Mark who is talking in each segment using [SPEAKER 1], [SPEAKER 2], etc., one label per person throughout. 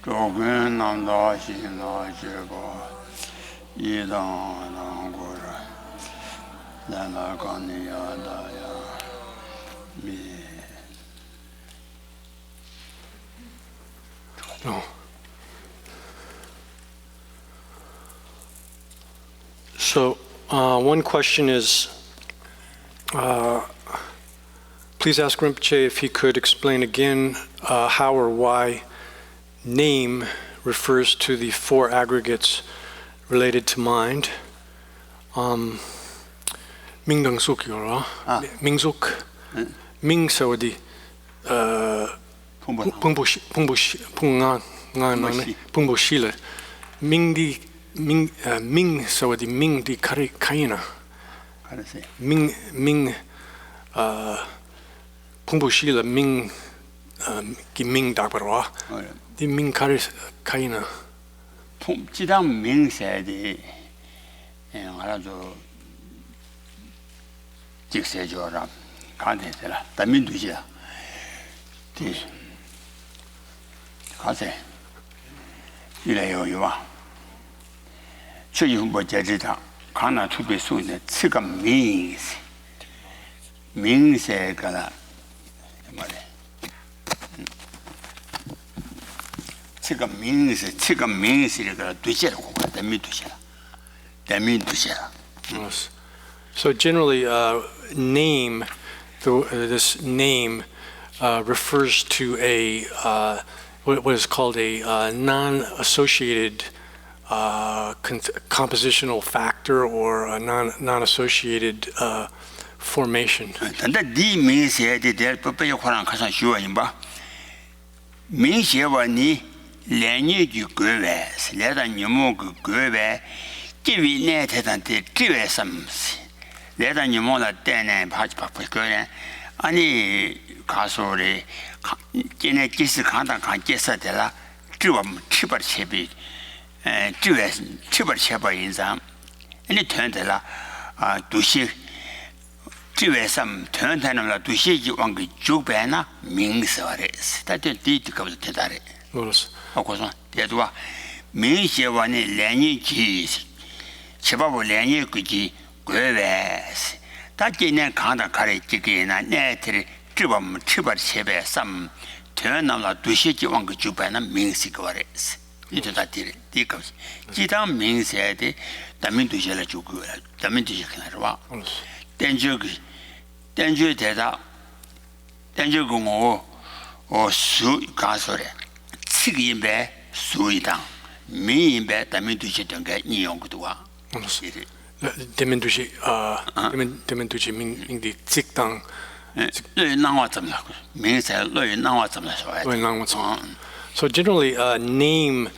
[SPEAKER 1] 조근 남다 시나 제고 이당 고라 나나 간이야다야 미
[SPEAKER 2] So one question is, please ask Rinpoche if he could explain again how or why name refers to the four aggregates related to mind. Mingdangsuk yora. Mingsuk. Mingsawadi. Pungboshile. Mingdi. Ming sawadi Ming di kaina. Ming Pungboshile Ming ki Ming dakbarwa. Di Ming kaina.
[SPEAKER 1] 지당 명세에 알아도 직세조라 간대더라 담민두지야 디 가세 이래요 요와 최이훈보 제지다 가나 투비 수는 치가 명세가 말해 치가 명세가 되지라고 담민두지야.
[SPEAKER 2] So generally, name, this name refers to a what is called a non-associated compositional factor or a non-associated formation.
[SPEAKER 1] 근데 네 명세에 대해 법의 관한 가서 쉬워인바. 명세와니 련이지 거외, 레다 녀모 그 거외 기위내 대단데 지외섬시 내가 니모나 때네 바지바쁘 거래 아니 가소리 진에 기스 간다 간께서들라 지금 치벌 체비 지외 치벌 체버 인상 아니 된들라 아 도시 지외섬 된다는라 도시지 왕그 주변나 명서래 스타트 디트가 되다래
[SPEAKER 2] 그렇소.
[SPEAKER 1] 하고서 대도와 명세와니 련이지 제바보 련이 그지 괴외스 다기는 간다 가래 지기나 내들이 지범 치벌 세배 삼 되나라 두시지 왕그 주변은 명시가 와레스 이제 다 디가 기당 명세에 담민두시를 주고 담민두시 그나와 땡주 대다 땡주 공호 수 가소래 치기인배 수이당 미인배 담민두시 등게 이용도와
[SPEAKER 2] 데멘두시 데멘두시 민디 직당 So generally name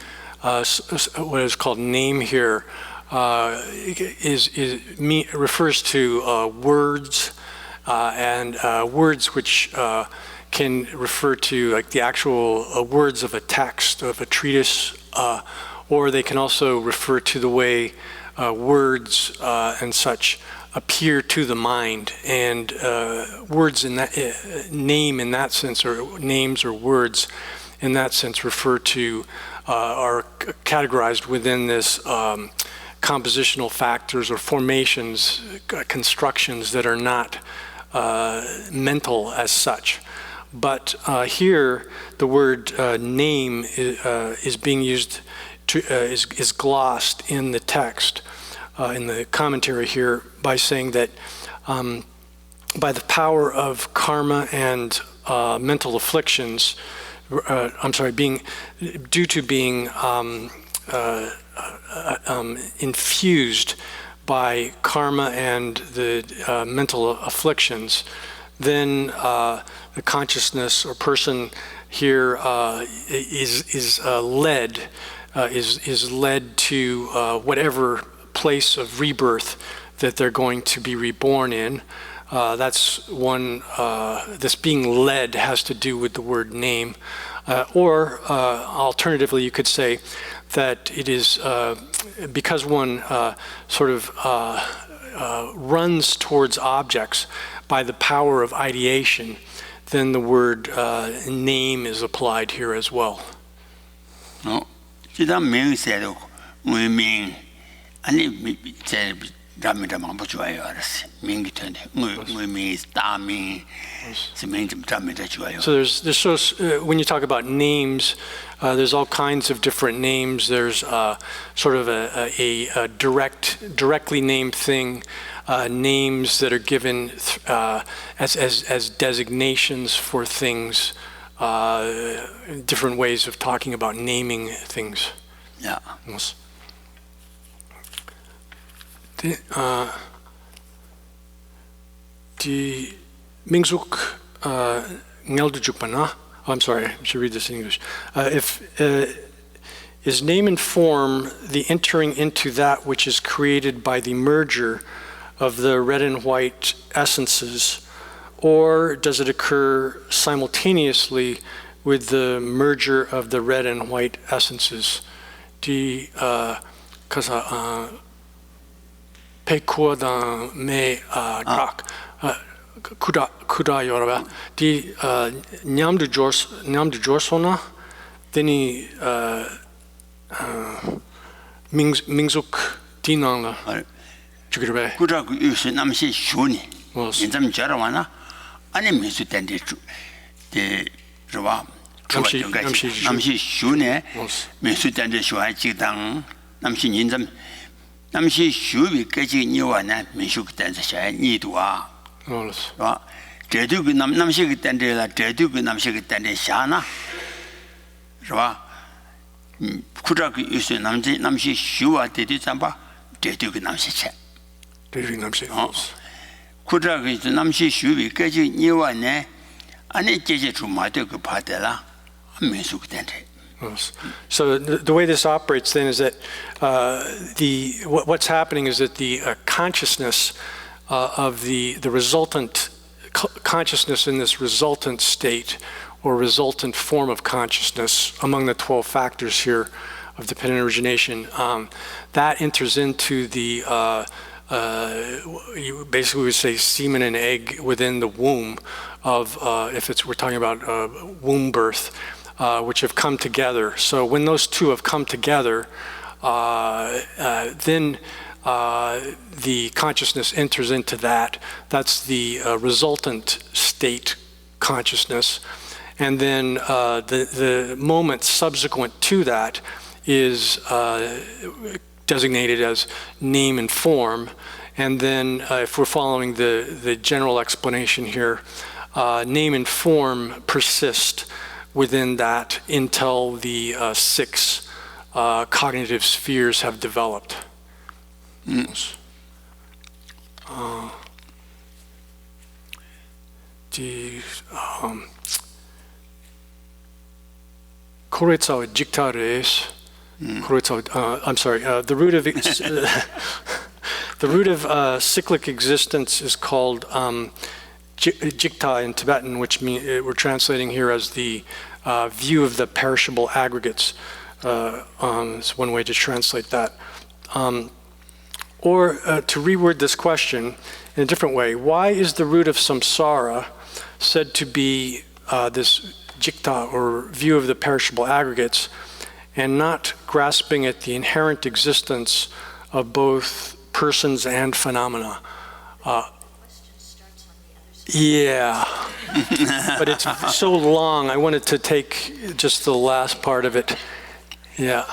[SPEAKER 2] what is called name here refers to words and words which can refer to like the actual words of a text of a treatise or they can also refer to the way words and such appear to the mind, and words in that name in that sense, or names or words in that sense, refer to are categorized within this compositional factors or formations, constructions that are not mental as such. But here, the word name is being used. Is glossed in the text, in the commentary here, by saying that by the power of karma and mental afflictions, due to being infused by karma and the mental afflictions, then the consciousness or person here is led. Is led to whatever place of rebirth that they're going to be reborn in. That's one, this being led has to do with the word name. Or alternatively, you could say that it is because one sort of runs towards objects by the power of ideation, then the word name is applied here as well.
[SPEAKER 1] 지단 명세도 무명 아니 제 담이라만 뭐 좋아요 알았어 명기 텐데 무명 다미 스명 좀 담이다 좋아요.
[SPEAKER 2] So when you talk about names, there's all kinds of different names. There's sort of a directly named thing, names that are given as designations for things, different ways of talking about naming things.
[SPEAKER 1] Yeah.
[SPEAKER 2] Die Mingsuk Ngeldujukpana. I'm sorry, I should read this in English. Is name and form the entering into that which is created by the merger of the red and white essences, or does it occur simultaneously with the merger of the red and white essences? Die kasa pekuadan me rak kuda yoraba di nyamdu jorsona deni Mingsuk dinangla 죽이래.
[SPEAKER 1] 그러고 요새 남시 쉬우니. 인점 저러와나 아니 미수 된데 데 저와 남시 쉬우네. 미수 된데 쉬어지당 남시 인점 남시 쉬우비까지 니와나 미수 된데 샤 니도와. 와 제도 그 남시 그 된데라 제도 그 남시 그 된데 샤나. 저와 그러고 요새 남시 쉬우와 되지 잠바 제도 그 남시 차 그러고 남시 쉬우비까지 니와네 아니 제제 주마도 그 파데라 민숙 된데.
[SPEAKER 2] So the way this operates then is that what's happening is that the consciousness of the resultant consciousness in this resultant state or resultant form of consciousness among the 12 factors here of dependent origination, that enters into the you basically would say semen and egg within the womb of we're talking about womb birth, which have come together. So when those two have come together, then the consciousness enters into that. That's the resultant state consciousness. And then the moment subsequent to that is designated as name and form. And then if we're following the general explanation here, name and form persist within that until the 6 cognitive spheres have developed. Koretsawa jiktares. I'm sorry. The root of cyclic existence is called jikta in Tibetan, which we're translating here as the view of the perishable aggregates. It's one way to translate that. Or to reword this question in a different way, why is the root of samsara said to be this jikta or view of the perishable aggregates, and not grasping at the inherent existence of both persons and phenomena? Yeah, but it's so long. I wanted to take just the last part of it. Yeah,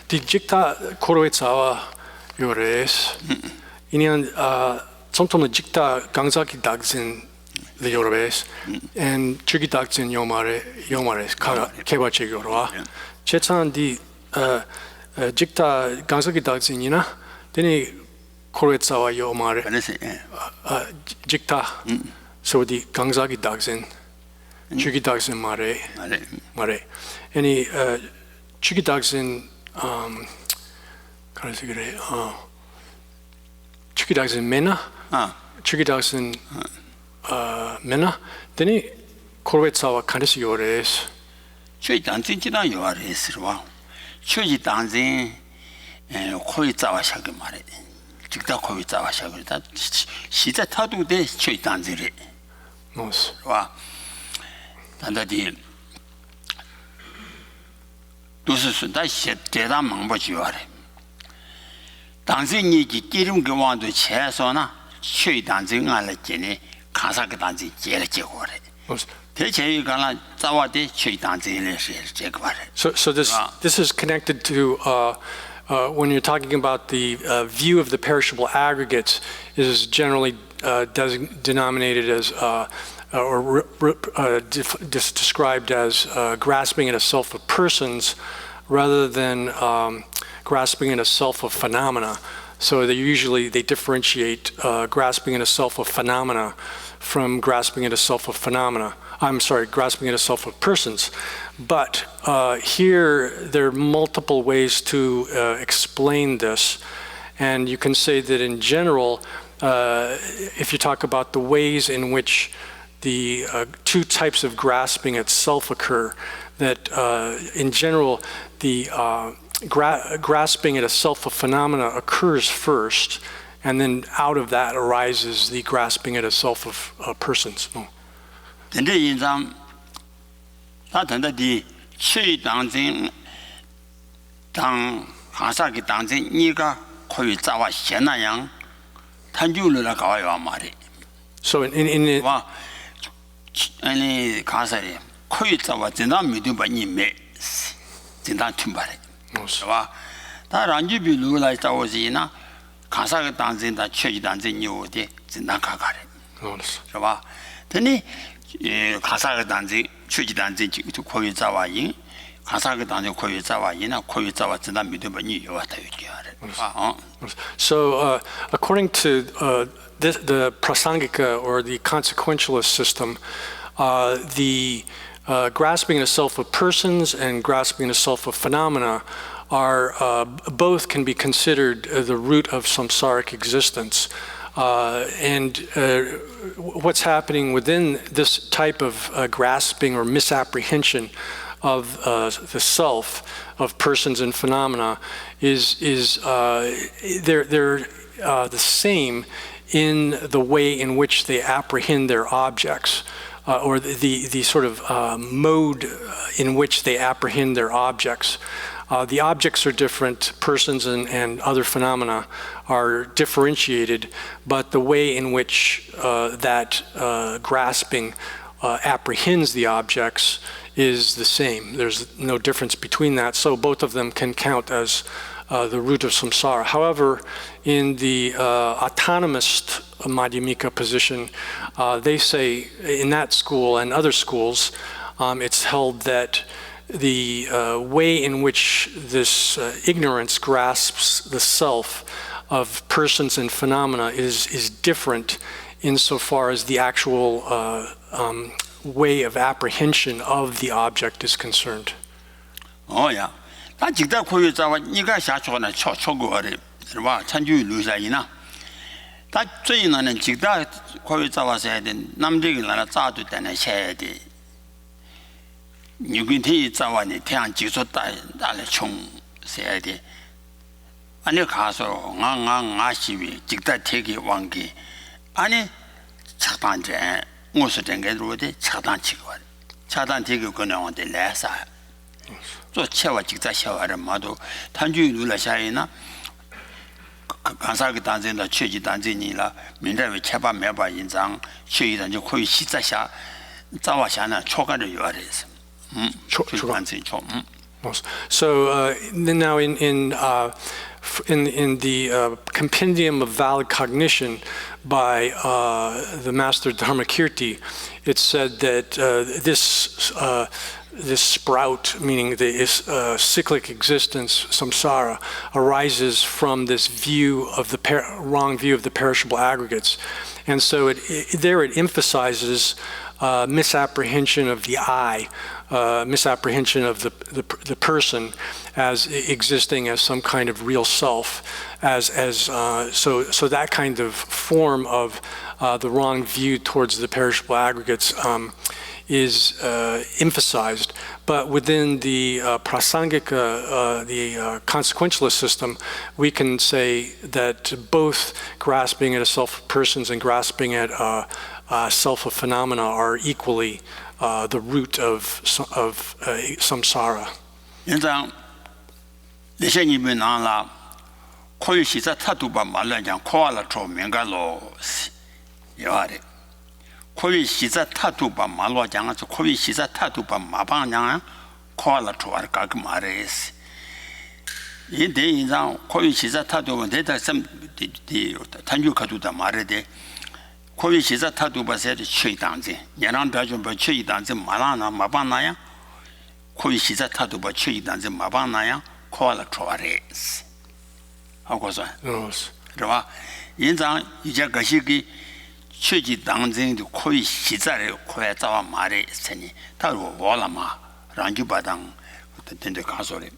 [SPEAKER 2] the jikta koroetsawa yores. Inian somtom jikta gangzaki dagzin the yorobes and chugi dagzin yomares kebache yorwa. Chetsan di jikta gangzaki dagzinina deni koroetsawa yomare jikta. So the gangzaki dagzin, chugi dagzin mare. Any chugi dagzin chugi dagzin mena, chugi dagzin mena. Deni koroetsawa kanesi yores.
[SPEAKER 1] chuji danzin jidan yores 와. chuji danzin koroetsawa shage mare. 직다 koroetsawa shage 다 시자 타도데 chuji danzin 와. 단다디 도스스 다 대단 망보지요래 당신이 기름 교환도 최소나 최 당진 알았지니 가사가 당진 제일 제거래 대체가 자와대 최 당진을 제거래
[SPEAKER 2] So this is connected to when you're talking about the view of the perishable aggregates is generally denominated as described as grasping at a self of persons rather than grasping at a self of phenomena. So they differentiate grasping at a self of phenomena from grasping at a self of phenomena. I'm sorry, grasping at a self of persons. But here there are multiple ways to explain this. And you can say that in general, if you talk about the ways in which the two types of grasping at self occur, that in general, the grasping at a self of phenomena occurs first, and then out of that arises the grasping at a self of persons.
[SPEAKER 1] 근데 인상 다든지 최 당진 당 가사기 당진 네가 거의 자와 현나양 탄주를 가와요 말이.
[SPEAKER 2] So in
[SPEAKER 1] 와 아니 가사리 거의 자와 진짜 믿음이 매 진짜 tum발해. 와 다란지 비루라 자오지나 가사기 당진다 최지 당진 요데 진짜 가가래. 봐. 근데 가사가 단지 취지 단지 거기 자와인 가사가 단지 거기 자와이나 거기 자와 진짜 믿음이 요하다 얘기하래.
[SPEAKER 2] So according to the prasangika or the consequentialist system, the grasping the self of persons and grasping the self of phenomena are both can be considered the root of samsaric existence. And what's happening within this type of grasping or misapprehension of the self of persons and phenomena is they're the same in the way in which they apprehend their objects, or the sort of mode in which they apprehend their objects. The objects are different, persons and other phenomena are differentiated, but the way in which that grasping apprehends the objects is the same. There's no difference between that, so both of them can count as the root of samsara. However, in the autonomist Madhyamika position, they say in that school and other schools, it's held that the way in which this ignorance grasps the self of persons and phenomena is different insofar as the actual way of apprehension of the object is concerned.
[SPEAKER 1] Oh yeah. 다 직다 고유자와 네가 샤초나 초고어리 와 찬주의 루사이나 다 저희는 직다 고유자와서 해야 된 남들이 나라 짜도 되는 해야 돼. 유근태 자와니 태양 지소 달에 총 해야 돼. 아니 가서 아시위 직다 태기 왕기 아니 차단제 무슨 된게로데 차단치고 차단 되게 그냥한테 내사 또 채와 직자 샤와를 마도 탄주의 누라샤이나 간사기 단전다 최지 단전이라 민대의 채바 매바 인장 최이단 저 거의 시자샤 자와샤나 초간을 요하래서 초간지 초
[SPEAKER 2] So now in the Compendium of Valid Cognition by the Master Dharmakirti, it said that this sprout, meaning the cyclic existence, samsara, arises from this view of the wrong view of the perishable aggregates. And so it emphasizes misapprehension of the I, misapprehension of the person as existing as some kind of real self, so that kind of form of the wrong view towards the perishable aggregates is emphasized. But within the prasangika, the consequentialist system, we can say that both grasping at a self of persons and grasping at self of phenomena are equally the root of samsara.
[SPEAKER 1] 인장 내생이면 나라 코이 시자 타두바 말라장 코알라 초명가로 요아래 코이 시자 타두바 말로장아서 코이 시자 타두바 마방냥 코알라 초알 까그 말레스 이데 인장 코이 시자 타두바 데다 섬 단주가두다 말레데 코이 시자 타두바세 최당제 연안标准 최당제 말하나 마방나야 코이 시자 타두바 최당제 마방나야 코알라 초알레스 하고서 그러나 인장 이제 것이기 최지 당쟁의 코이 시자를 코에 잡아 말에 있으니 다로 와라마 란주바당 된데 가서래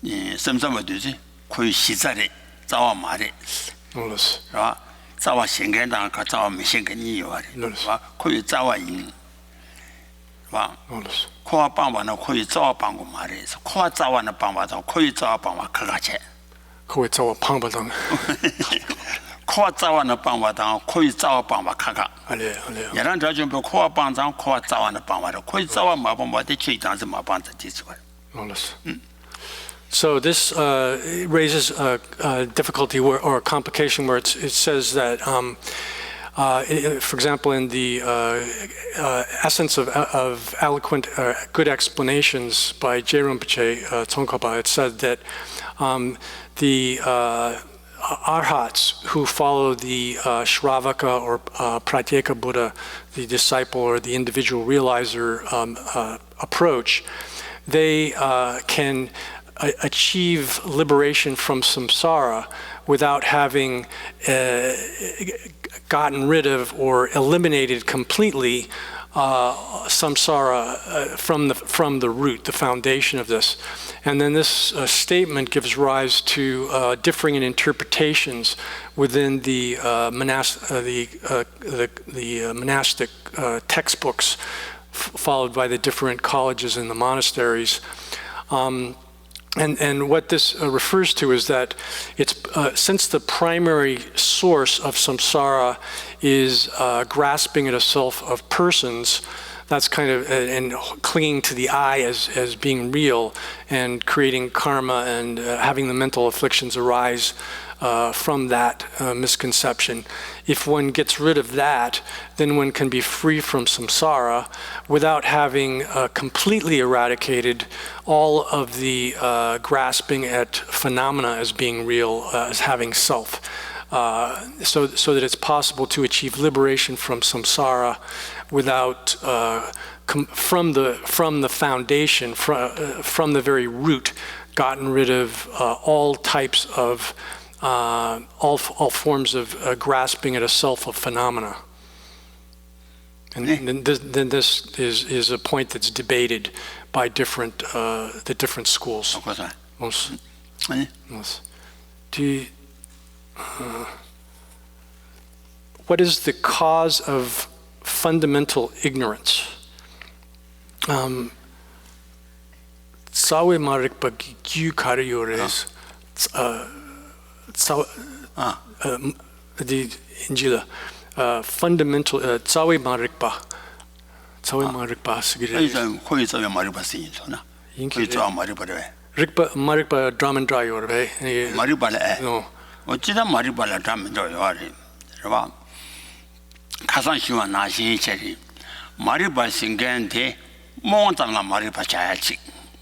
[SPEAKER 1] 이 섬섬어 되지 코이 시자를 잡아 말에 그러나 잡아 생각당 가 잡아 미생근이 요아래 코이 잡아 인 와 코아 방바는 코이 잡아 방고 말에서 코아 잡아는 방바다 코이 잡아 방바 그가체
[SPEAKER 2] 코이 잡아 방바당
[SPEAKER 1] 코아 잡아는 방바당 코이 잡아 방바 카가
[SPEAKER 2] 알레
[SPEAKER 1] 야란 저좀 코아 방장 코아 잡아는 방바로 코이 잡아 마방바데 최장스 마방자 지스고
[SPEAKER 2] So this raises a difficulty or a complication where it says that, for example, in the essence of eloquent, good explanations by J. Rinpoche Tsongkhapa, it said that the arhats who follow the Shravaka or Pratyeka Buddha, the disciple or the individual realizer approach, they can achieve liberation from samsara without having gotten rid of or eliminated completely samsara from the root, the foundation of this. And then this statement gives rise to differing in interpretations within the monastic textbooks followed by the different colleges and the monasteries. And what this refers to is that it's since the primary source of samsara is grasping at a self of persons, that's kind of and clinging to the I as being real and creating karma and having the mental afflictions arise from that misconception. If one gets rid of that, then one can be free from samsara without having completely eradicated all of the grasping at phenomena as being real, as having self. So that it's possible to achieve liberation from samsara without from the foundation, from the very root, gotten rid of all types of all forms of grasping at a self of phenomena. And then this is a point that's debated by the different schools. What is the cause of fundamental ignorance? Tsawe marikpa gyu kariyores the Injila fundamental Tsawe marikpa sigire
[SPEAKER 1] 코이 잡아 말이바 쓰인소나 코이 잡아 말이바래
[SPEAKER 2] rikpa marikpa dramandra yorbe
[SPEAKER 1] 말이바래 어찌다 말이바래 dramandra 요아래 그러나 가산시와 나시 체리 말이바 생겐데 몽땅나 말이바 자야지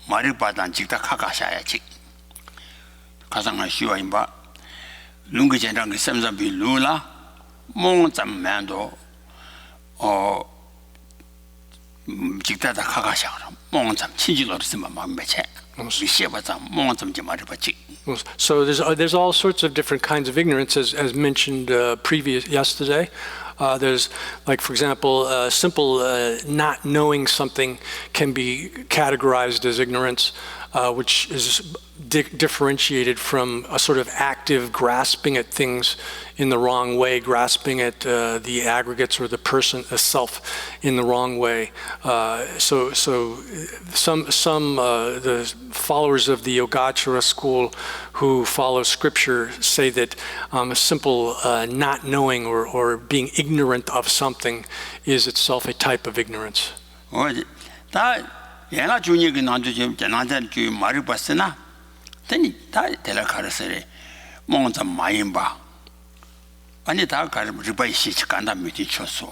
[SPEAKER 1] 말이바단 직다 카가샤야지 가상나 시와 임바 룽게젠랑 그 샘sam비 루라 몽땅만도 직다다 카가샤라 몽땅 친지로 쓰면 막매체 미시바자 몽땅 지 말이바지.
[SPEAKER 2] So there's all sorts of different kinds of ignorance as mentioned yesterday. There's, like, for example, simple not knowing something can be categorized as ignorance, which is differentiated from a sort of active grasping at things in the wrong way, grasping at the aggregates or the person, the self, in the wrong way. So some the followers of the Yogacara school who follow scripture say that a simple not knowing or being ignorant of something is itself a type of ignorance.
[SPEAKER 1] 얘나 주니 그 난도 좀 전한테 주 말이 봤으나 되니 다 데라카르스레 뭔가 많이 봐 아니 다 가르 리바이 시치 간다 미디 쳤어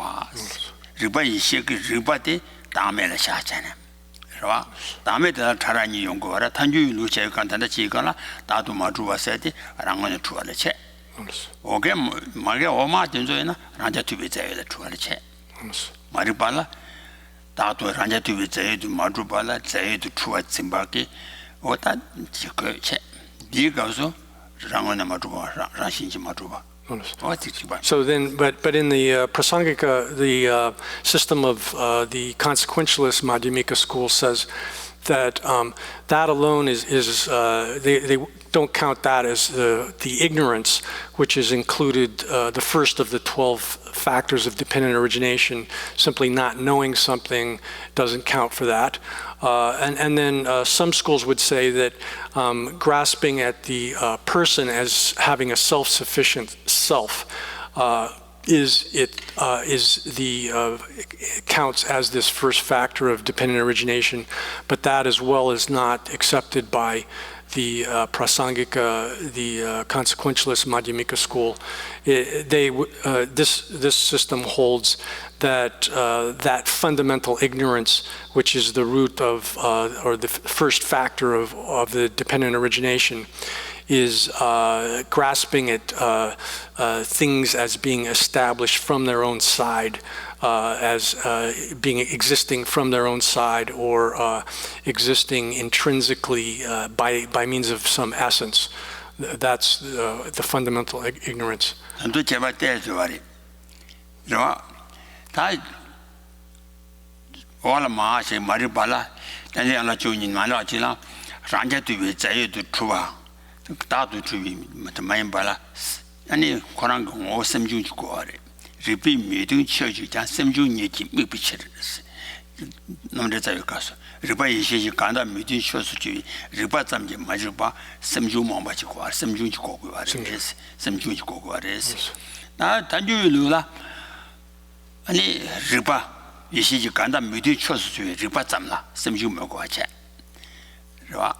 [SPEAKER 1] 리바이 시그 리바데 다음에라 샤잖아 그러와 다음에 다 타라니 연구하라 탄주로 제 간단다 지거나 나도 마주 왔어야 돼 랑원에 주어를 체 오게 마게 오마 된저이나 란자 투비 자에다 주어를 체 말이 발라 다도 란자 투비 자에도 마주 발라 자에도 주어 짐바게 오다 지그 체 네가서 랑원에 마주 봐 라신지 마주 봐
[SPEAKER 2] So then, but in the Prasangika, the system of the consequentialist Madhyamika school says that that alone is they don't count that as the ignorance, which is included the first of the 12 factors of dependent origination. Simply not knowing something doesn't count for that. And then some schools would say that grasping at the person as having a self-sufficient self counts as this first factor of dependent origination, but that as well is not accepted by the Prasangika, the consequentialist Madhyamika school. This system holds that that fundamental ignorance, which is the root of or the first factor of the dependent origination, is grasping at things as being established from their own side, as being existing from their own side, or existing intrinsically by means of some essence. That's the fundamental ignorance.
[SPEAKER 1] 다 올라 마시 말이 발라 단지 알아 주인 말아지라 란자도 왜 자유도 주와 다도 주위 많이 발라 아니 코랑 거 섬중 주고 아래 리피 미등 쳐주자 섬중 얘기 미비치르스 남자 자유 가서 리바 이시지 간다 미등 쳐서 주위 리바 잠지 맞을 봐 섬중 뭐 맞고 와 섬중 주고 와 섬중 주고 와래스 나 단주유라 아니 리바 이시지 간다 미디 쳐서 주에 리바 잠라 섬주 먹고 하체 리바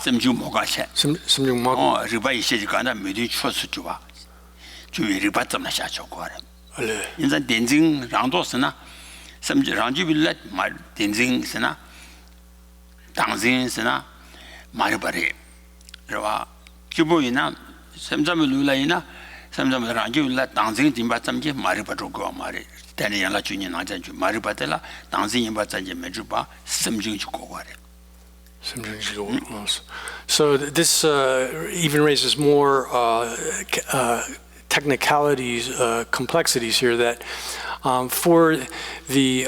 [SPEAKER 1] 섬주 먹고 하체
[SPEAKER 2] 섬주 먹고
[SPEAKER 1] 리바 이시지 간다 미디 쳐서 주와 주에 리바 잠라 샤죠 거래 인자 덴징 랑도스나 섬주 랑주 빌라 말 덴징스나 당진스나 말바리 리바 기보이나 섬잠을 누라이나 섬잠을 랑주 빌라 당진 dimba 잠지 말이 바주고 말이 So this even raises more technicalities, complexities here, that for the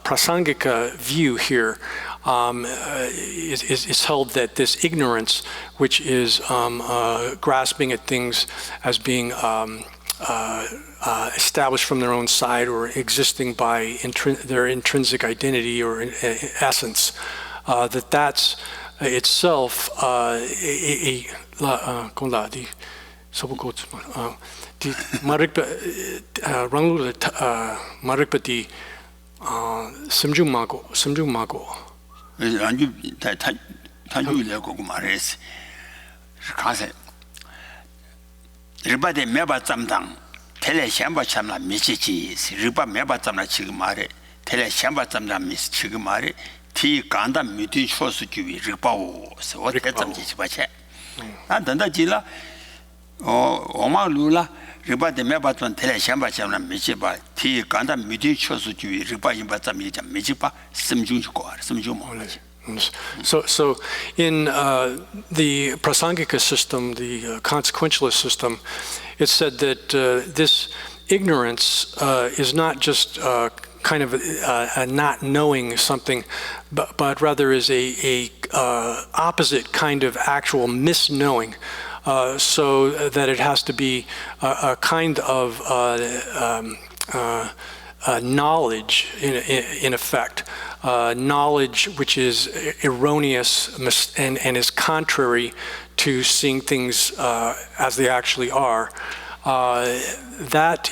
[SPEAKER 1] Prasangika view here, is held that this ignorance, which is grasping at things as being established from their own side or existing by their intrinsic identity or essence, that's itself 리바데 메바 잠당 텔레 샴바 참라 미치지 리바 메바 잠라 지금 말에 텔레 샴바 잠라 미치 지금 말에 티 간다 미티 쇼스 주위 리바오 어디 잠지 바체 안 된다 지라 오마루라 리바데 메바 잠 텔레 샴바 참라 미치바 티 간다 미티 쇼스 주위 리바 임바 잠이 잠 미치바 심중 주고 심중 몰라지 So in the Prasangika system, the consequentialist system, it's said that this ignorance is not just kind of a not knowing something, but rather is a opposite kind of actual misknowing, so that it has to be a kind of knowledge in effect. Knowledge which is erroneous and is contrary to seeing things as they actually are. That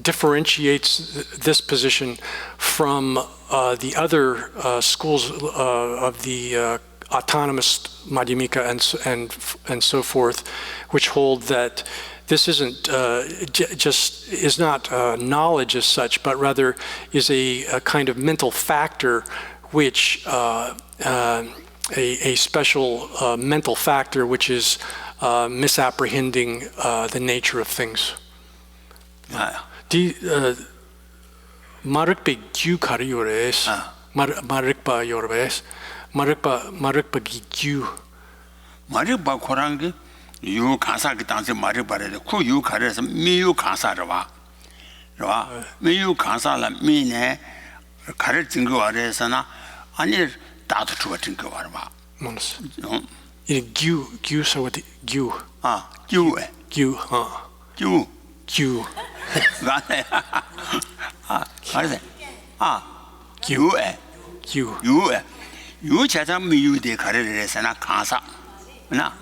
[SPEAKER 1] differentiates this position from
[SPEAKER 2] the other schools of the autonomous Madhyamika and so forth, which hold that this isn't is not knowledge as such, but rather is a kind of mental factor, which a special mental factor, which is misapprehending the nature of things. Marikpa gyu kari yores, marikpa yorbes, marikpa gyu.
[SPEAKER 1] Marikpa korangi yu kansa ki tangsi marikpa re, ku yu kari se mi yu kansa rwa, mi yu kansa la mi ne kari zingi ware se na, ani datu chuwa zingi warwa.
[SPEAKER 2] Manas. Gyu sa wati gyu.
[SPEAKER 1] Gyu e.
[SPEAKER 2] Gyu,
[SPEAKER 1] Gyu.
[SPEAKER 2] Gyu.
[SPEAKER 1] Gane. Gane. Gyu e.
[SPEAKER 2] Gyu.
[SPEAKER 1] Yu e. Yu chachang mi yu de kari re se na kansa. Na.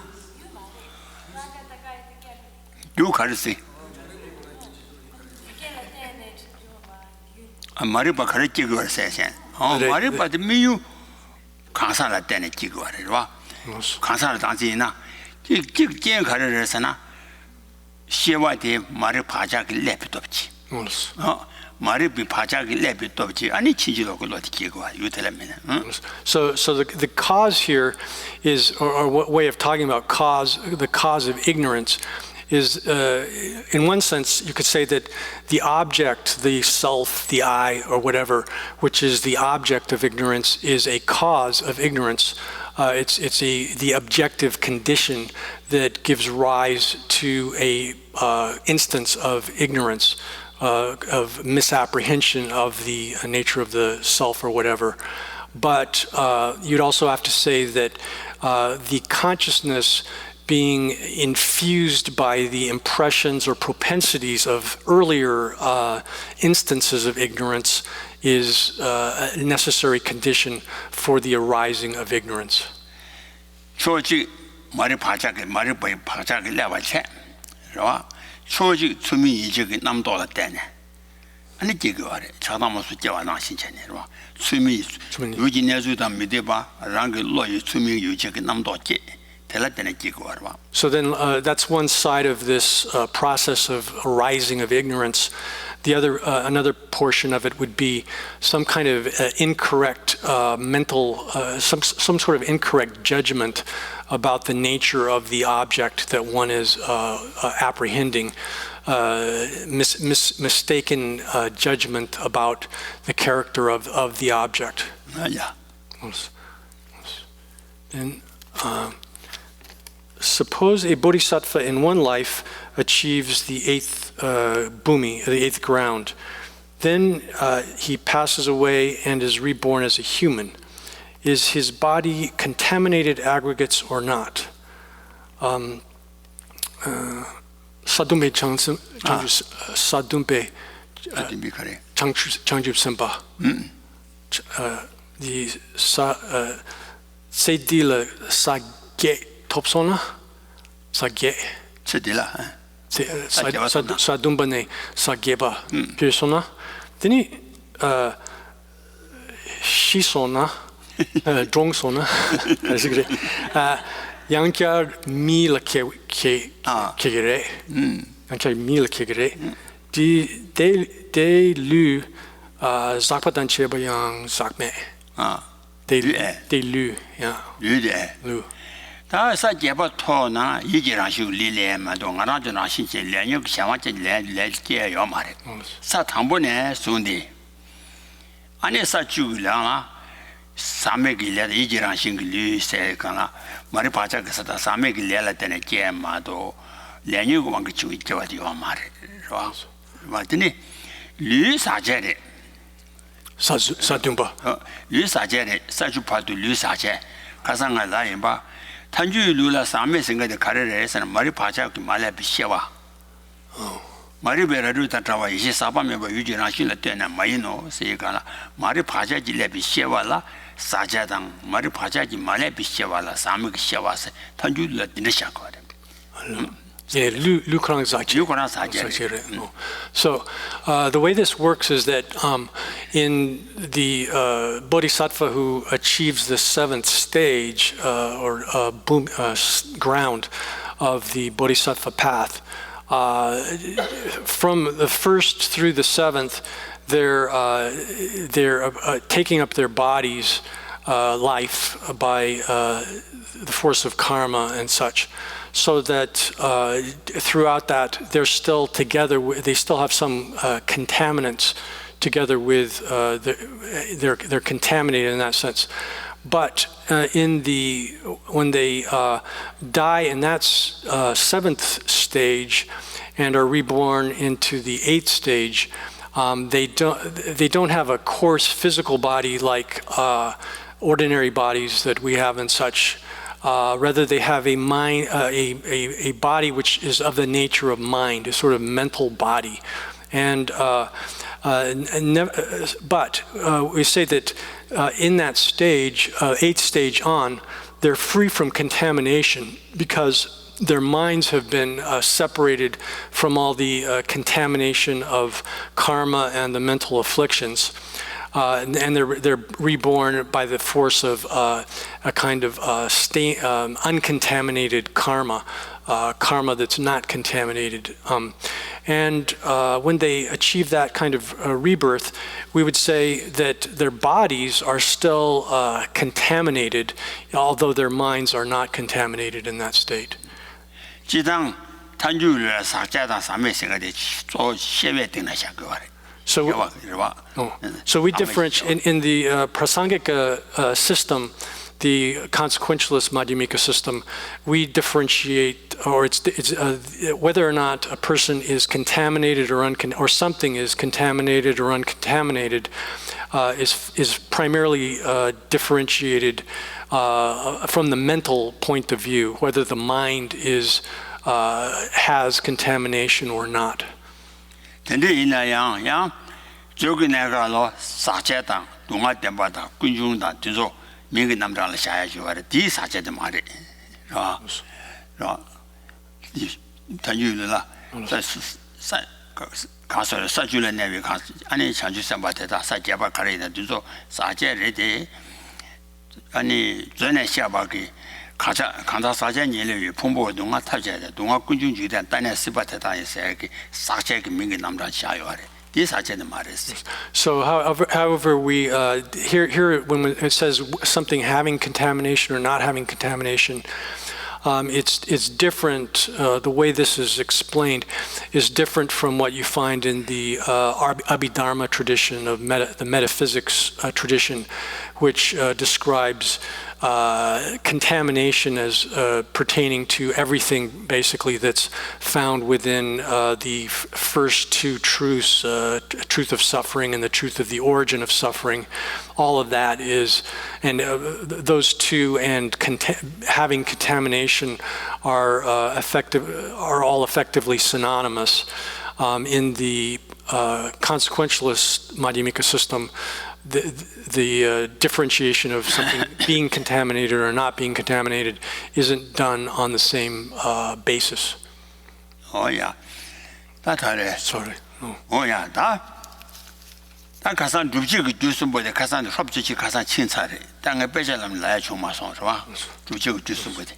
[SPEAKER 1] Yu kari se. Marikpa kari jigi war se sen. Marikpa de mi yu kansa la tene jigi war rwa. Kansa la tangzi na. Jig jen kari re se na. Shewa de marikpa ki lepi topchi. Marikpa pacha ki lepi topchi. Ani chinchi loko loti jigi war. Yu tela mena.
[SPEAKER 2] So the cause here is, or what way of talking about cause, the cause of ignorance is, in one sense, you could say that the object, the self, the I, or whatever, which is the object of ignorance, is a cause of ignorance. It's the objective condition that gives rise to a instance of ignorance, of misapprehension of the nature of the self or whatever. But you'd also have to say that the consciousness being infused by the impressions or propensities of earlier instances of ignorance is a necessary condition for the arising of ignorance.
[SPEAKER 1] 초지 머리 파자게 머리 파자게 레와체 라 초지 주미 이제게 남도라 때네 아니 지거래 자다모스 제와나 신체네 라 주미 유진내주다 미데바 랑게 로이 주미 유제게 남도제 So
[SPEAKER 2] then that's one side of this process of arising of ignorance. The other, another portion of it would be some kind of incorrect mental, some sort of incorrect judgment about the nature of the object that one is apprehending, mistaken judgment about the character of the object.
[SPEAKER 1] Yeah.
[SPEAKER 2] And suppose a bodhisattva in one life achieves the eighth bhumi, the eighth ground. Then he passes away and is reborn as a human. Is his body contaminated aggregates or not? Sadumpe Changjub Sempa. The Sedila Sage Topsona? Sage.
[SPEAKER 1] Sedila.
[SPEAKER 2] Sadumbane Sageba Pirsona. Then Shisona, Drongsona, Yankar Mila Kegere, Yankar Mila Kegere, de Lu Zakpatan Chebayang Zakme. De Lu, yeah. Lu.
[SPEAKER 1] 다 사제바 토나 이지라슈 리레마 동아라드나 신체 련역 샤와체 레레게 말해 사탕보네 손디 아니 사주라 사메길레 이지라싱글리 세가나 말이 바자가서다 사메길레라 때네 게마도 련역 왕그 주이죠디 말해 와 맞더니 류사제레
[SPEAKER 2] 사dumba
[SPEAKER 1] 류사제레 사주파도 류사제 가상하다 임바 탄주 룰라 사메 생각에 가르래서는 머리 파자기 말에 비셔와 머리 베라루 타타와 이시 사바메 바 유지나 실을 때는 마이노 세가나 머리 파자기 레 비셔와라 사자당 머리 파자기 말에 비셔와라 사메기 셔와서 탄주 룰라 디네샤거든
[SPEAKER 2] 예, 루크랑 사제.
[SPEAKER 1] 루크랑 사제.
[SPEAKER 2] So the way this works is that in the bodhisattva who achieves the seventh stage or ground of the bodhisattva path, from the first through the seventh, they're taking up their body's life by the force of karma and such, so that throughout that they're still together. They still have some contaminants together with. They're contaminated in that sense. But when they die in that seventh stage and are reborn into the eighth stage, they don't have a coarse physical body like ordinary bodies that we have and such. Rather, they have a mind, a body which is of the nature of mind, a sort of mental body, and but we say that in that stage, eighth stage on, they're free from contamination because their minds have been separated from all the contamination of karma and the mental afflictions. And they're reborn by the force of a kind of uncontaminated karma, karma that's not contaminated. And when they achieve that kind of rebirth, we would say that their bodies are still contaminated, although their minds are not contaminated in that state. So we differentiate in the Prasangika system, the consequentialist Madhyamika system. We differentiate, or it's whether or not a person is contaminated or something is contaminated or uncontaminated, is primarily differentiated from the mental point of view, whether the mind has contamination or not.
[SPEAKER 1] 저기 내가로 사제당 동아대바다 군중다 뒤서 민기 남자를 샤야지 와래 뒤 사제도 말이 단유를 가서 사주를 내비 가 아니 chanju선 받다 사제바 가리다 뒤서 사제레데 아니 전에 시아바기 가자 간다 사제니를 풍부 동아 타제다 동아 군중주대 단에 스바트다에서 이렇게 사제기 민기 남자 샤야와래 So,
[SPEAKER 2] however, we here when it says something having contamination or not having contamination, it's different. The way this is explained is different from what you find in the Abhidharma tradition of the metaphysics tradition, which describes contamination as pertaining to everything basically that's found within the first two truths, truth of suffering and the truth of the origin of suffering. All of that is, and those two and having contamination are all effectively synonymous. In the consequentialist Madhyamika system, the differentiation of something being contaminated or not being contaminated isn't done on the same basis.
[SPEAKER 1] Oh yeah, that's right.
[SPEAKER 2] Sorry.
[SPEAKER 1] Oh yeah, that 가산 두지가 주스 보다 가산 섭지치 가산 친차래. 땅에 빼자면 나야 총마선 좋아. 두지가 주스 보다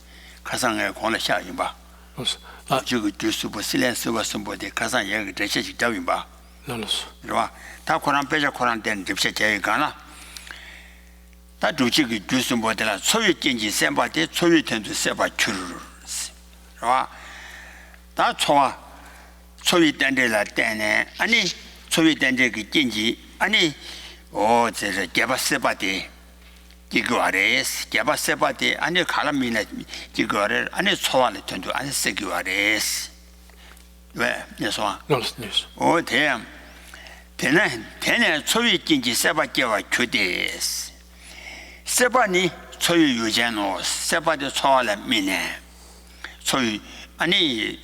[SPEAKER 1] 가산에 권을 샤인 봐. 두지가 주스 보 실렌스 버슨 보다 가산 얘기 대체식 잡인 봐. 좋아. 다 코란 빼자 코란 된 접시 제가나 다 두지기 주스 모델라 소위 gen지 셈바데 소위 텐도 세바 추르 좋아 다 좋아 소위 된데라 때네 아니 소위 된데기 gen지 아니 저저 개바세바데 이거 아래스 개바세바데 아니 가람미나 이거 아래 아니 소화를 텐도 아니 세기 아래스 왜 녀소아 대양 대내 소위 gen지 세바께와 교대스 세바니 소위 유제노 세바데 소화를 미네 소위 아니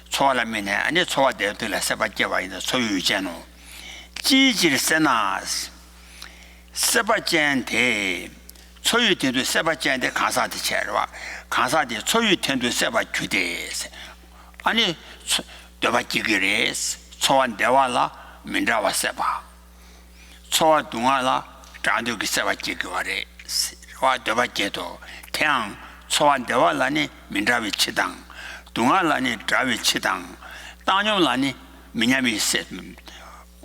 [SPEAKER 1] 소화를 미네 아니 소화되었더라 세바께와 있는 소위 유제노 지질 세나스 세바젠데 소유된도 세바젠데 가사데 체르와 가사데 소유된도 세바 교대스 아니 더바지그레스 초안 대화라 민라와 세바 초아 동아라 장도기 세바지그와레 와 더바제도 태양 초안 대화라니 민라위 치당 동아라니 드라위 치당 땅용라니 미냐비 세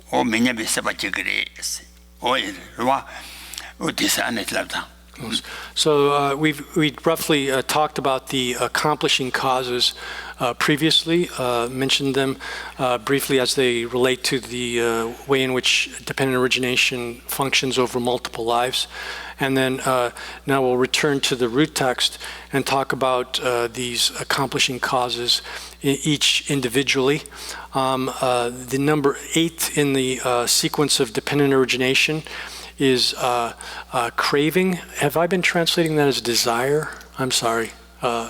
[SPEAKER 1] 오 미냐비 세바지그레스 오이와 오디사네틀랍다.
[SPEAKER 2] So we roughly talked about the accomplishing causes previously, mentioned them briefly as they relate to the way in which dependent origination functions over multiple lives. And then now we'll return to the root text and talk about these accomplishing causes each individually. The number 8 in the sequence of dependent origination is craving. Have I been translating that as desire? I'm sorry. I'm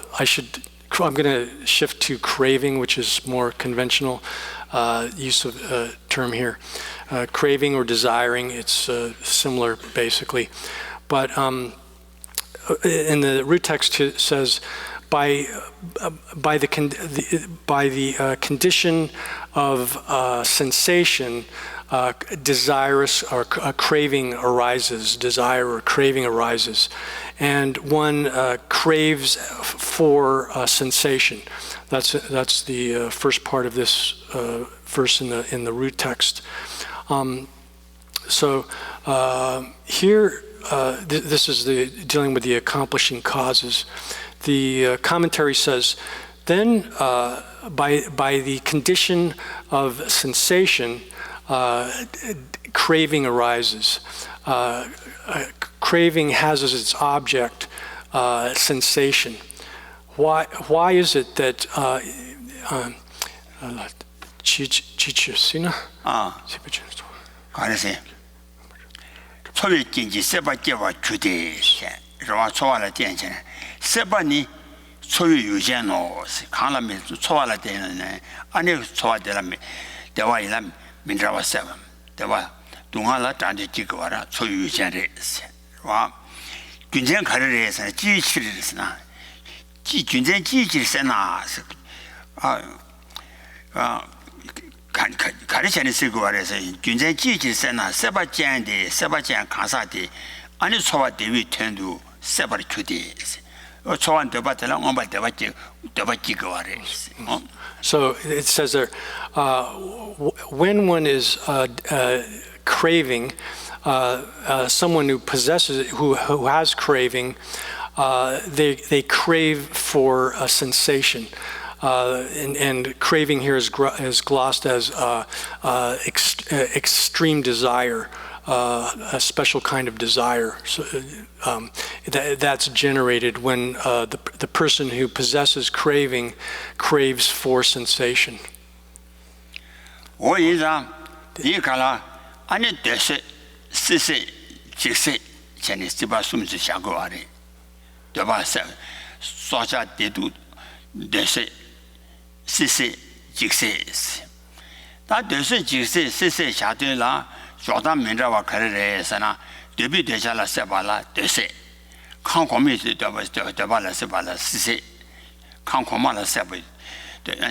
[SPEAKER 2] going to shift to craving, which is more conventional use of term here. Craving or desiring, it's similar basically. But in the root text it says, by the condition of sensation, desirous or craving arises, desire or craving arises, and one craves for sensation. That's the first part of this verse in the root text. So here, this is dealing with the accomplishing causes. The commentary says, then by the condition of sensation, craving arises. Craving has as its object sensation. Why is it that
[SPEAKER 1] 소위진지 세바께와 주대 로와 초와라 된전 세바니 소위 유전노 강라면 초와라 되는 아니 초와되라면 대화이라 민라와 세바 대화 동하라 단지 지거라 소위 유전에 와 균전 가르래서 지치르스나 지 균전 지질세나 가르쳐는 쓰고 말해서 균전 지질세나 세바짠데 세바짠 가사데 아니 소와 대위 텐도 세바를 주디 초안 대바들랑 엄바 대바지 대바지고 말해.
[SPEAKER 2] So it says there, when one is craving, someone who possesses, who has craving, they crave for a sensation. And craving here is glossed as extreme desire, a special kind of desire. So, that's generated when the person who possesses craving craves for sensation.
[SPEAKER 1] 오이자 이가라 아니 대세 시세 직세 전에 집아 숨지 자고 아래 더바서 소자 대도 대세 시세 직세 다 대세 직세 시세 샤들라 조단 민자와 가르래서나 대비 대자라 세발라 대세 칸고미스 더바라 세발라 시세 칸고마라 세발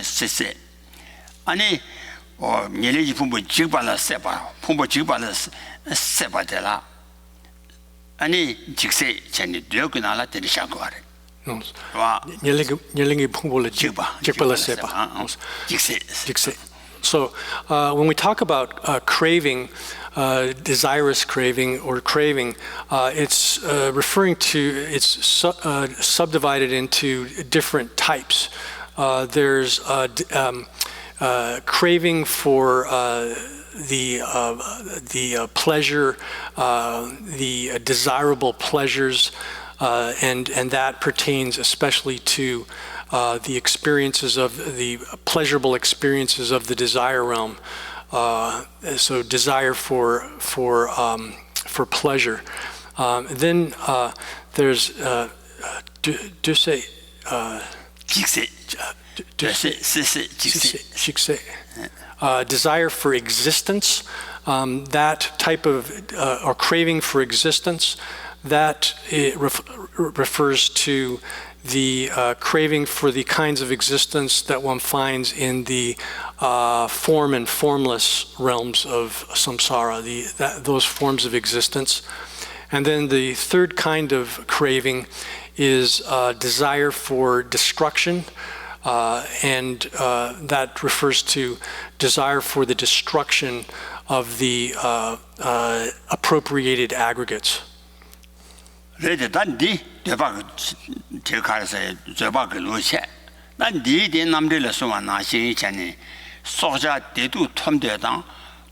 [SPEAKER 1] 시세 아니 니레지 풍부 직발라 세바 풍부 직발라 세바데라 아니 직세 전에 되었구나라 되시고 아래 와
[SPEAKER 2] 니레기 풍부를 직발라 세바
[SPEAKER 1] 직세.
[SPEAKER 2] So when we talk about craving, desirous craving or craving, it's referring to, it's subdivided into different types. There's craving for the pleasure, the desirable pleasures, and that pertains especially to the experiences of the pleasurable experiences of the desire realm. So desire for pleasure. Then there's desire for existence. That type of or craving for existence. that refers to the craving for the kinds of existence that one finds in the form and formless realms of samsara, those forms of existence. And then the third kind of craving is desire for destruction, and that refers to desire for the destruction of the appropriated aggregates.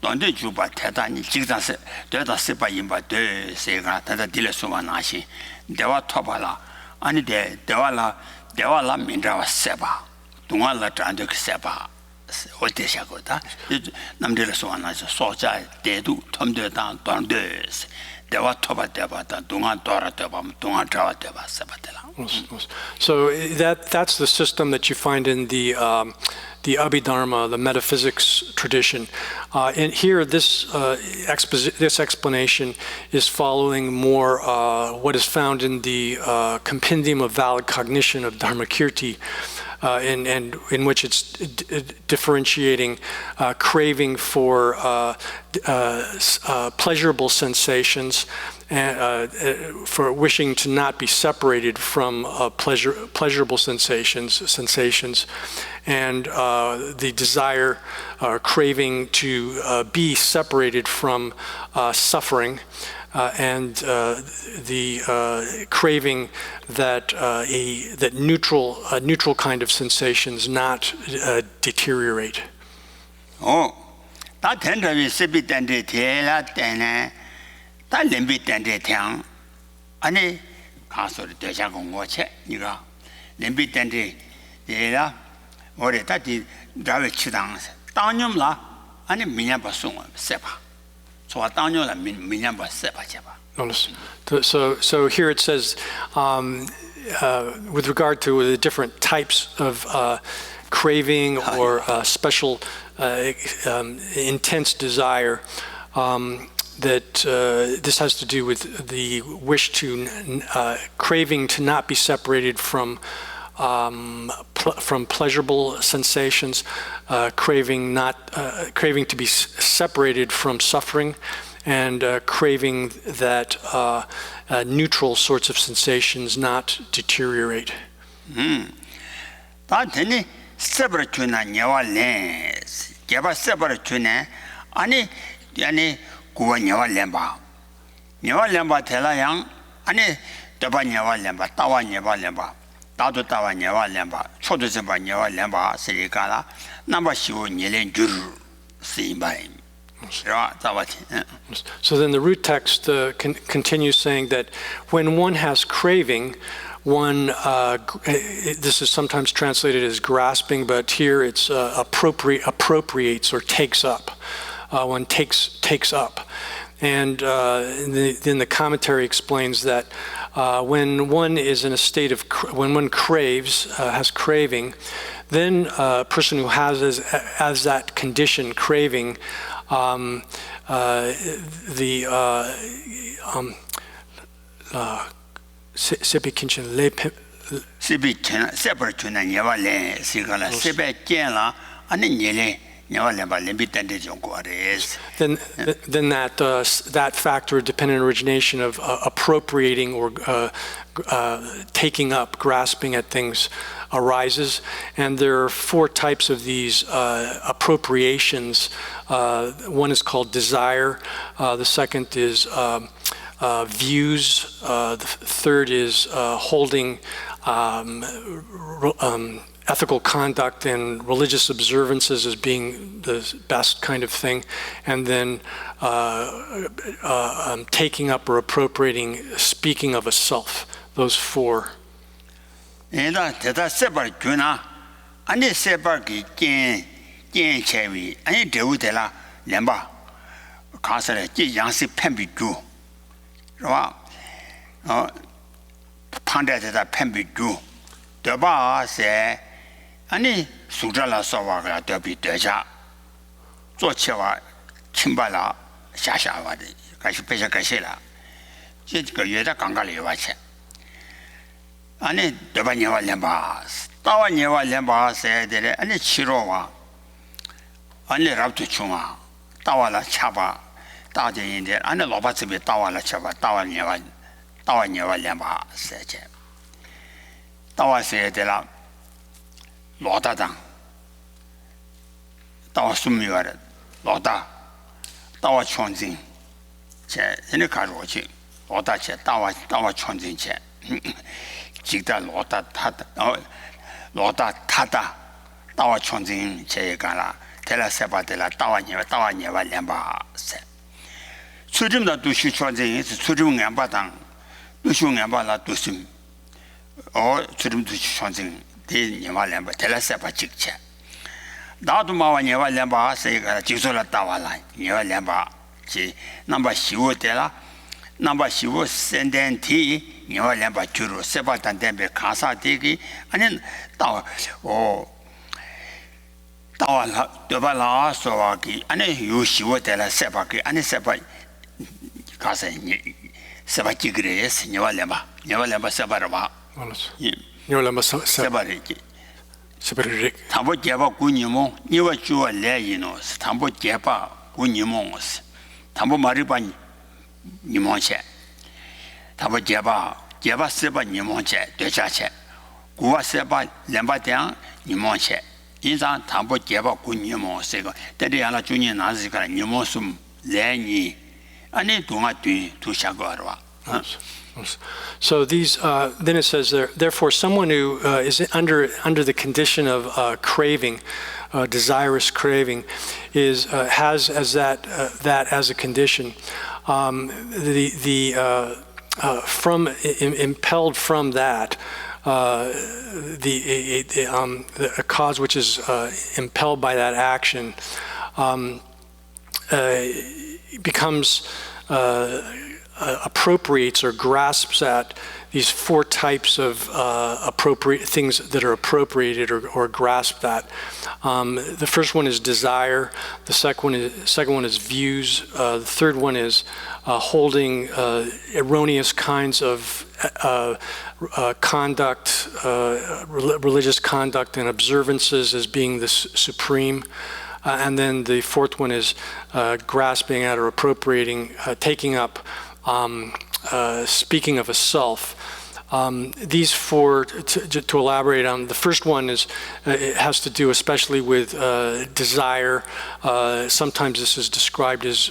[SPEAKER 1] donde juba teta ni jigda se de sepa yimba de sega tata dile suma nashi dewa topala ani de dewala mindrawa seba dungala tande seba ote shagoda namdele suma nashi soja dedu tomde dan donde dewa topa deba dunga dora deba dunga trawa deba seba dela.
[SPEAKER 2] So that's the system that you find in the Abhidharma, the metaphysics tradition. And here, this explanation is following more what is found in the Compendium of Valid Cognition of Dharmakirti, in which it's differentiating craving for pleasurable sensations, and for wishing to not be separated from pleasurable sensations, and the desire or craving to be separated from suffering, and the craving that that neutral kind of sensations not deteriorate.
[SPEAKER 1] Oh, that tender is sibit and the tela tene, that limit and the town, ane castle de Jagon watch it, Niga, limit and the tela, or the tati Davichidans, Danium la, and a minaba song, sepa. So a Daniel and minaba sepa.
[SPEAKER 2] So here it says, with regard to the different types of craving or special intense desire, that this has to do with the wish to craving to not be separated from pleasurable sensations, craving to be separated from suffering, and craving that neutral sorts of sensations not deteriorate.
[SPEAKER 1] Kuwa nyawa lemba tela yang ane daba nyawa lemba tawa nyawa lemba dadu tawa nyawa lemba chodo zemba nyawa lemba serikala namba shiwo nyelen juru simbai.
[SPEAKER 2] So then the root text continues saying that when one has craving, one this is sometimes translated as grasping, but here it's appropriates or takes up. One takes up, and then the commentary explains that when one is in a state of when one has craving, then a person who has that condition craving, then that factor of dependent origination of appropriating or taking up, grasping at things arises. And there are four types of these appropriations. One is called desire. The second is views. The third is holding ethical conduct and religious observances as being the best kind of thing, and then taking up or appropriating, speaking of a self. Those four.
[SPEAKER 1] 아니 수자라 서와가 더비 대자 조치와 침발라 샤샤와데 가시 배자 가시라 제가 여자 강가리 와체 아니 대반이와 렘바 따와니와 렘바 세데레 아니 치로와 아니 랍도 중아 따와라 차바 따제인데 아니 로바츠비 따와라 차바 따와니와 렘바 세제 따와세데라 로다당 따와 숨미와라 로다 따와 촌진 제 얘네 가로지 로다체 따와 촌진체 직다 로다 타다 따와 촌진 제가라 텔라세바텔라 따와니와 렘바세 수rim다 두시 촌진 수림 렘바당 두시 렘바라 두심 수림 두시 촌진 대니와 렘바 텔라세바 직체 나도 마와니와 렘바세가 직소라 따와라 니와 렘바 지 넘버 15대라 넘버 15 센덴티 니와 렘바 주로 세바탄 덴베 카사데기 아니 따와라 도발라 소와기 아니 요시오데라 세바기 아니 세바 가세니 세바기 그레스 니와 렘바 세바라바
[SPEAKER 2] 니와 렘바
[SPEAKER 1] 세바리기
[SPEAKER 2] 세바리릭
[SPEAKER 1] 담보 제바 군니모 니와 주와 레이노스 담보 제바 군니모스 담보 마리반 니모체 담보 제바 세바 니모체 되자체 구와 세바 렘바장 니모체 인상 담보 제바 군니모스가 때리야나 주니 나지가 니모숨 레니 아니 동아뒤 두샤고르와
[SPEAKER 2] So these, then it says there, therefore someone who is under the condition of craving, desirous craving, has as that as a condition. Impelled from that, a cause which is impelled by that action becomes appropriates or grasps at these four types of appropriate things that are appropriated or grasped at. The first one is desire. The second one is views. The third one is holding erroneous kinds of conduct, religious conduct and observances as being the supreme. And then the fourth one is grasping at or appropriating, taking up, speaking of a self. These four, to elaborate on, the first one is it has to do especially with desire. Sometimes this is described as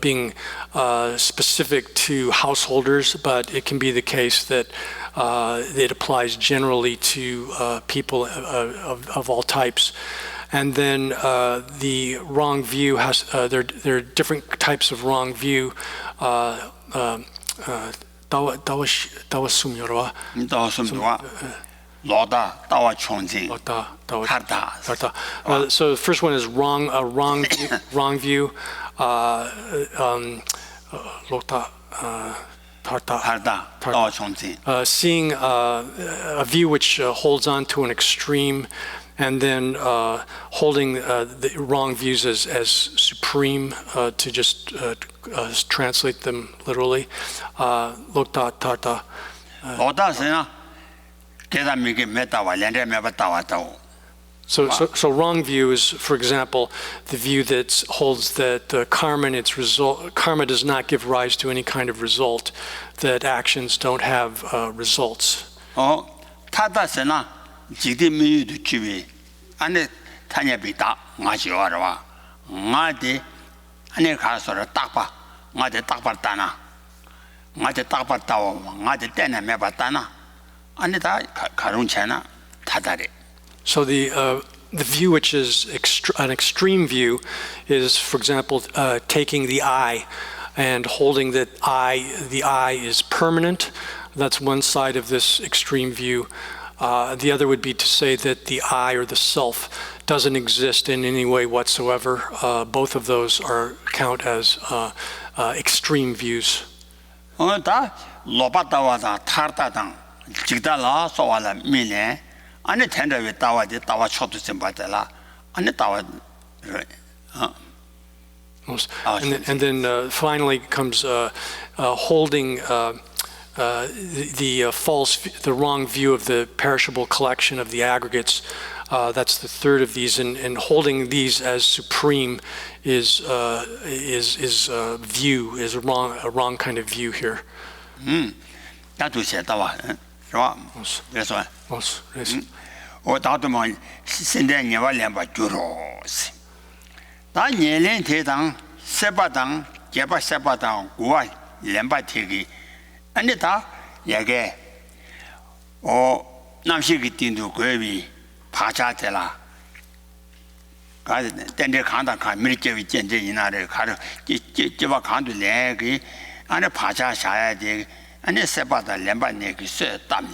[SPEAKER 2] being specific to householders, but it can be the case that it applies generally to people of all types. And then the wrong view has, there are different types of wrong view. So the first one is wrong view. Seeing a view which holds on to an extreme, and then holding the wrong views as supreme, to just translate them literally. Lokta tarta. So wrong view is, for example, the view that holds that karma and its result, karma does not give rise to any kind of result, that actions don't have results.
[SPEAKER 1] 직대 미유도 집에 안에 타냐비다 마시 와라 나데 안에 가서라 딱봐 나데 딱봤다나 나데 딱봤다고 나데 때나 매봤다나 안에 다 가run잖아 타다래.
[SPEAKER 2] So the view which is an extreme view is, for example, taking the eye and holding that the eye is permanent. That's one side of this extreme view. The other would be to say that the I or the self doesn't exist in any way whatsoever. Both of those count as extreme views. And then finally comes holding the wrong view of the perishable collection of the aggregates. That's the third of these, and holding these as supreme is a wrong kind of view here.
[SPEAKER 1] 那都写到啊，是吧？别说，我打他们现在你把两把揪着是，打年龄提档18档，结把18档，我两把提给，安尼打也个，我那些个订度规避爬下来了。 但这看到看没这位见这人那的看着这把看到来个，俺这爬下下来的，俺这18的2把那个是大呢，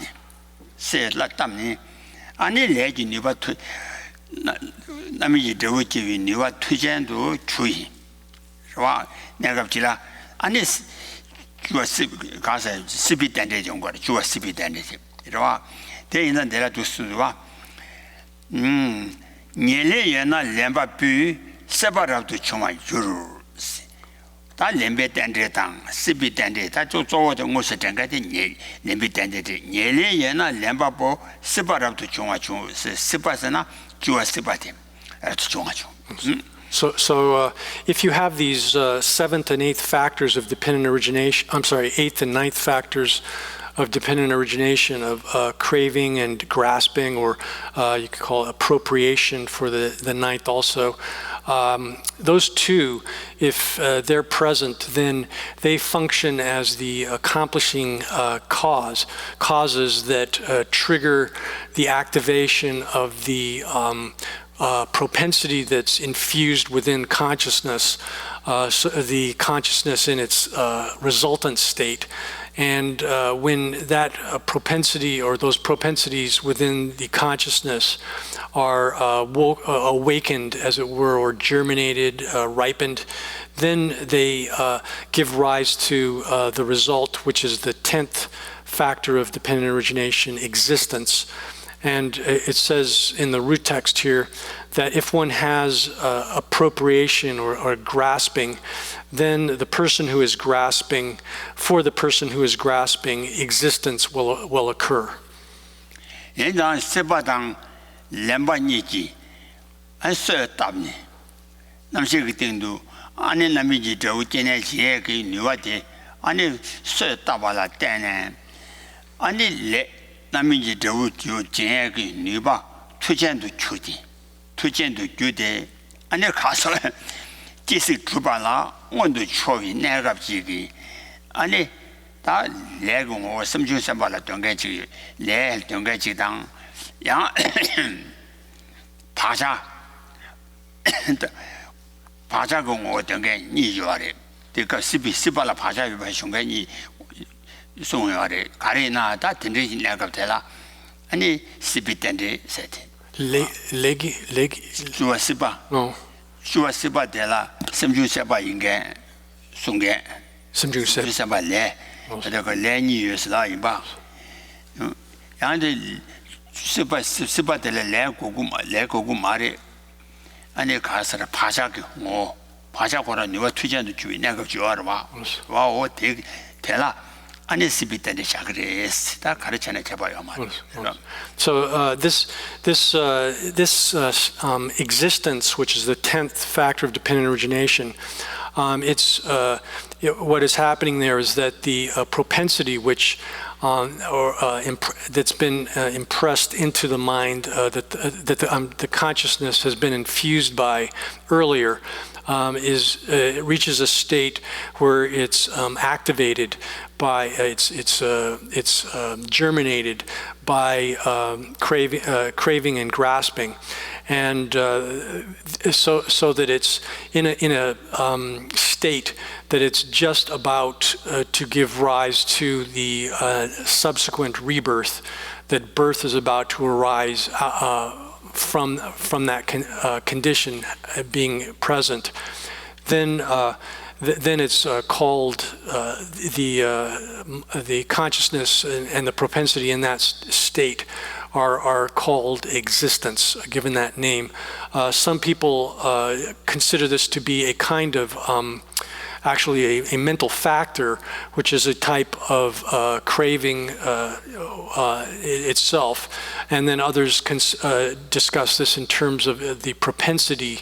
[SPEAKER 1] 是那大呢，俺这来就你把推，那么一这位这位你把推荐都出去，是吧？那个起了，俺这是做是刚才视频单这种过的，做视频单这些，是吧？这人呢，这了都是吧，年龄人那2把比18的都充满就是，他2把单这当视频单这，他做的我是整个的2把单这的，年龄人那2把不18的都充满是18是呢，就18的，充满充。
[SPEAKER 2] So if you have these 7th and 8th factors of dependent origination, 8th and 9th factors of dependent origination, of craving and grasping, or you could call it appropriation for the 9th also. Those two, if they're present, then they function as the accomplishing causes that trigger the activation of the propensity that's infused within consciousness, so the consciousness in its resultant state. And when that propensity or those propensities within the consciousness are awakened, as it were, or germinated, ripened, then they give rise to the result, which is the 10th factor of dependent origination, existence. And it says in the root text here that if one has appropriation or grasping, then the person who is grasping, for the person who is grasping, existence will occur.
[SPEAKER 1] 人家18当2把年纪，还是大呢。那么这个程度，俺那边就这今年些给女娃的，俺那是大把了单呢，俺那来。 那么你这我就这样个女吧，推荐都缺的，推荐都觉得，俺那看出来，这是主办了，我都缺为哪个几个，俺那他来个我什么就什么了，东个就来东个就当，让爬下，爬下个我东个你要的，这个18了爬下又把熊个你。 送要的，卡里那他等着两个台了，安尼10等着谁的？做18，做18台了，什么就18应该送给，
[SPEAKER 2] 什么就
[SPEAKER 1] 18来，这个来年月是哪一把？然后这18台了来哥哥妈的，安尼开始了爬下去，我爬下过来，你我推荐的就那个就要的吧，哇我台了。 So this
[SPEAKER 2] existence, which is the 10th factor of dependent origination, what is happening there is that the propensity which that's been impressed into the mind that the consciousness has been infused by earlier. It reaches a state where it's activated by it's germinated by craving and grasping, and so that it's in a state that it's just about to give rise to the subsequent rebirth, that birth is about to arise from that condition being present. Then it's called the consciousness and the propensity in that state are called existence, given that name. Some people consider this to be a kind of actually a mental factor, which is a type of craving itself. And then others discuss this in terms of the propensity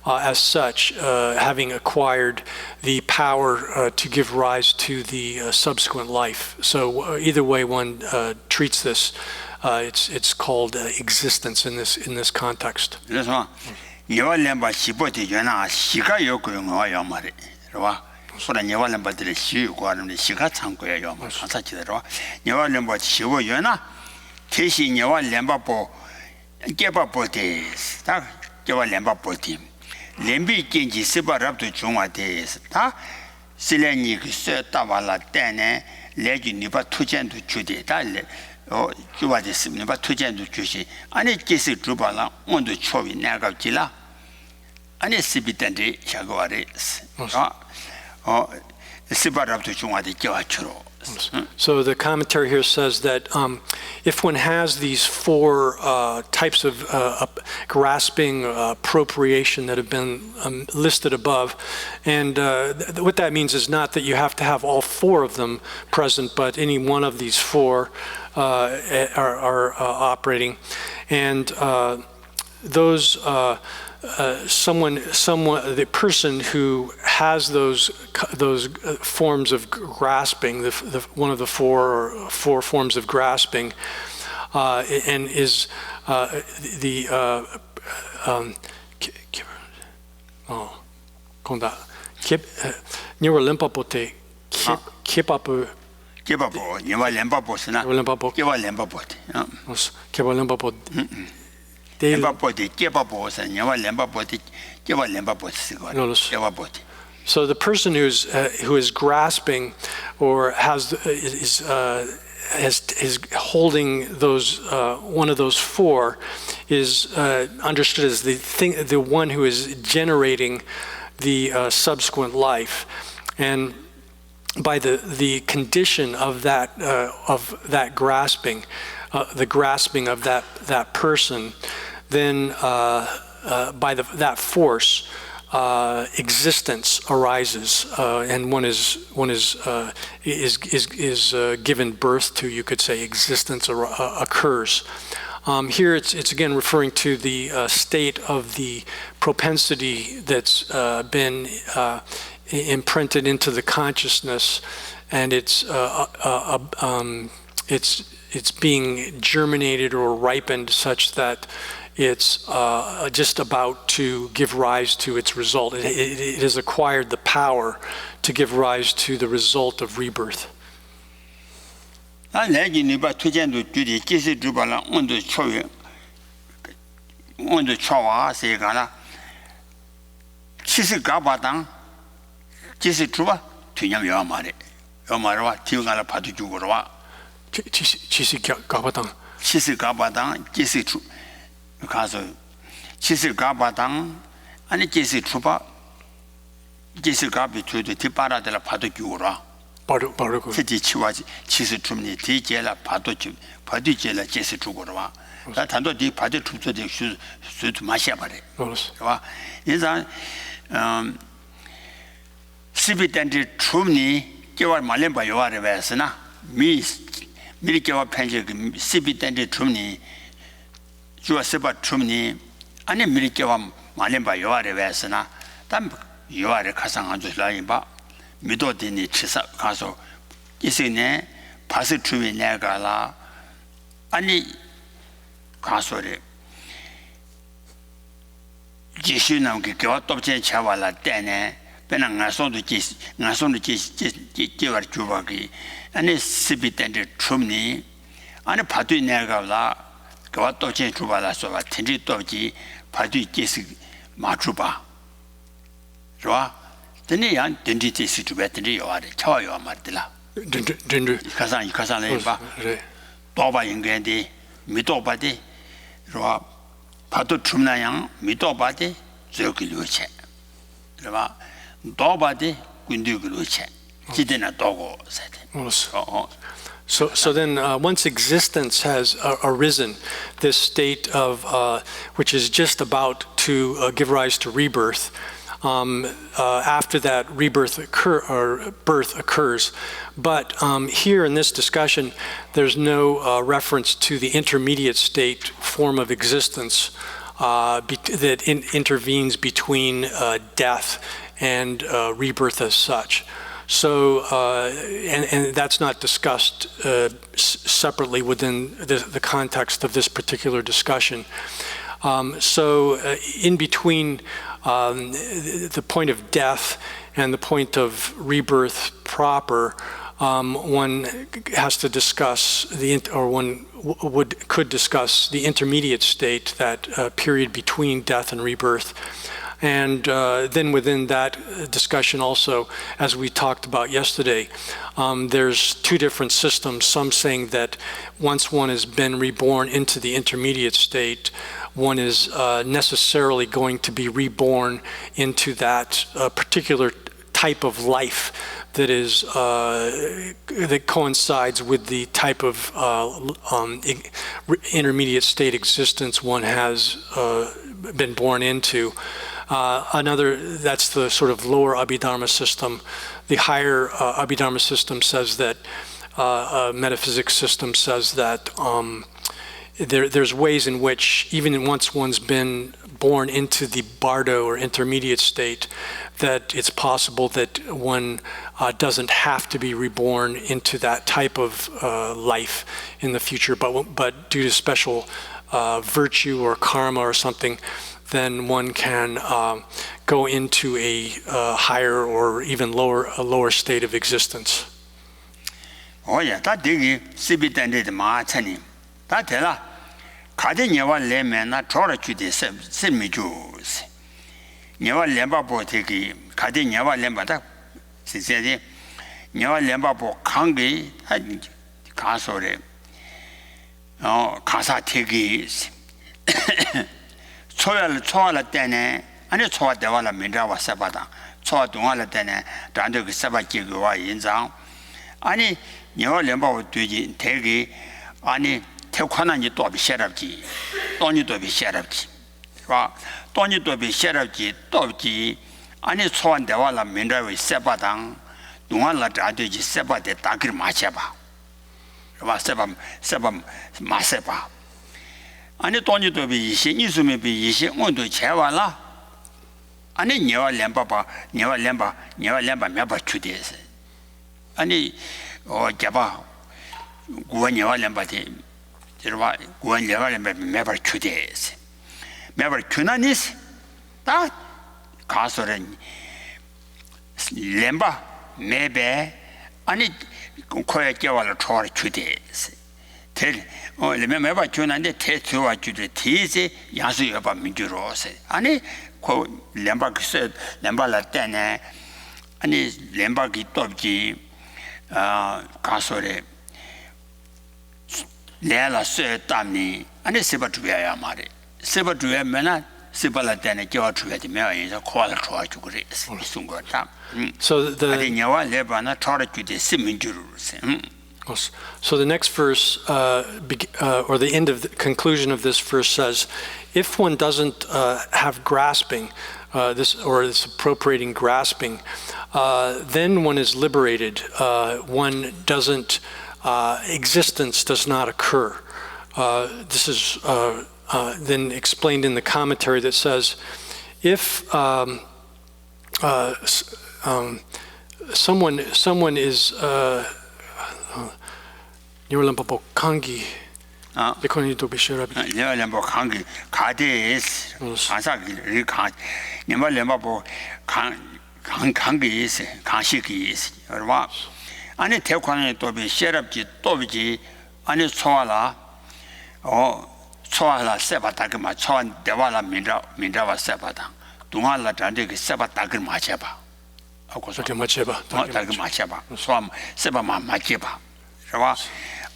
[SPEAKER 2] as such, having acquired the power to give rise to the subsequent life. So either way one treats this, it's called existence in this context.
[SPEAKER 1] 소라 녀발렘바들의 시유과는 시가 참고야 요 가사치대로 녀발렘바 시고요나 대시 녀발렘바보 깨바보데 다 녀발렘바보디 렘비 겐지 스바랍도 중화데스 다 실레니 그서 따발라 때네 레지니바 투젠도 주데 달레 주바데스니바 투젠도 주시 아니 계스 주발라 온도 초비 나갑지라 아니 시비단데 샤고아레스
[SPEAKER 2] So the commentary here says that if one has these four types of grasping, appropriation that have been listed above, and what that means is not that you have to have all four of them present, but any one of these four are operating, and those. The person who has those forms of grasping, one of the four forms of grasping, and is So the person who is grasping or is holding those one of those four is understood as the one who is generating the subsequent life, and by the condition of that grasping, the grasping of that person, then by that force, existence arises, and one is given birth to. You could say existence occurs. Here it's again referring to the state of the propensity that's been imprinted into the consciousness, and it's being germinated or ripened such that it's just about to give rise to its result. It has acquired the power to give rise to the result of rebirth.
[SPEAKER 1] 가서 지스 가바당 아니 지스 추바 지스 가비 주도 뒷바라들 파도 주고라
[SPEAKER 2] 바로
[SPEAKER 1] 지지 치와지 지스 춤니 뒤제라 파도 주 파디제라 지스 주고라 다 단도 뒤 파도 춤서데 수도 마셔 버려 와 인자 시비단지 춤니 개월 말렘 봐 요아래 베스나 미리개와 편지 시비단지 춤니 주어서바 춤니 아니 미리께와 말렘바 요아래 왜서나 담 요아래 가상 아주 라이바 미도디니 치사 가서 이세네 바스 춤이 내가라 아니 가서래 지시는 게 겨와 또제 차와라 때네 배는 나선도 지와 주바기 아니 시비된데 춤니 아니 바도 내가라 그것도 제 주발라서 텐지 또지 바디 계스 맞주바 좋아 근데 텐지 계스 주베들이 요아래 쳐요 말들라
[SPEAKER 2] 든든
[SPEAKER 1] 가산에 봐 도바 인간데 미도바데 좋아 바도 춤나양 미도바데 저기로체 그러나 도바데 군디그로체 지대나 도고 세대
[SPEAKER 2] So then once existence has arisen, this state of which is just about to give rise to rebirth, after that birth occurs. But here in this discussion, there's no reference to the intermediate state form of existence that intervenes between death and rebirth as such. So, and that's not discussed separately within the context of this particular discussion. In between the point of death and the point of rebirth proper, one has to discuss could discuss the intermediate state, that period between death and rebirth. And then within that discussion also, as we talked about yesterday, there's two different systems, some saying that once one has been reborn into the intermediate state, one is necessarily going to be reborn into that particular type of life that is that coincides with the type of intermediate state existence one has been born into. That's the sort of lower Abhidharma system. The higher Abhidharma system says that, metaphysics system says that there's ways in which, even once one's been born into the bardo or intermediate state, that it's possible that one doesn't have to be reborn into that type of life in the future, but due to special virtue or karma or something, then one can go into a higher or even lower state of existence.
[SPEAKER 1] Oh yeah, that digi sibi tende de ma chani. That tela kade nyewa leme na chora chude semi juice. Nyewa lemba bo tegi kade nyewa lemba da sisedi nyewa lemba bo kangi kasore. Kasa tegi 초월 때네 아니 초와 대화라 민자와 세바다 초와 동화를 때네 단도 그 세바지고와 인장 아니 녀 렘바고 되지 대기 아니 태권한지 또 비셔럽지 돈이 또 비셔럽지 와 돈이 또 비셔럽지 또지 아니 초와 대화라 민자와 세바당 동화라 단도지 세바데 다길 마셔봐 와 세바 마세바 아니 돈이 또 비시 이수미 비시 온도 채와라 아니 녀와 렘바바 몇바 주대서 아니 잡아 구원 녀와 렘바데 저와 구원 녀와 렘바 몇바 주대서 몇바 주나니스 다 가서는 렘바 매배 아니 코에 깨와라 초월 주대서 매바 주는데 대투와 주되 대세 야수여바 민주로서 아니 그 렘바기서 렘발라 때네 아니 렘바기 또지 가서래 레라서 담니 아니 세바주야 말이 세바주야 맨나 세발라 때네 저 주야 되면서 코알 좋아 주고 그랬어 순거다
[SPEAKER 2] So
[SPEAKER 1] 아니 녀와 레바나 초라 주되 시민주로서
[SPEAKER 2] So the next verse, or the end of the conclusion of this verse says, if one doesn't have grasping, this appropriating grasping, then one is liberated. One doesn't, existence does not occur. This is then explained in the commentary that says, if someone is Nyolampo Kangi.
[SPEAKER 1] Nyolampo Kangi, Kades, Asaki, Nyolampo Kangi is, Kanshiki is, or what? And it take one to be Sherabji, Tobiji, and it's Soala, or Soala Sebatakama, Soan Devala Mindrava Sebata, Dumala Tandik Sebatakam Macheba. Of course, Macheba, Swam Sebama Macheba.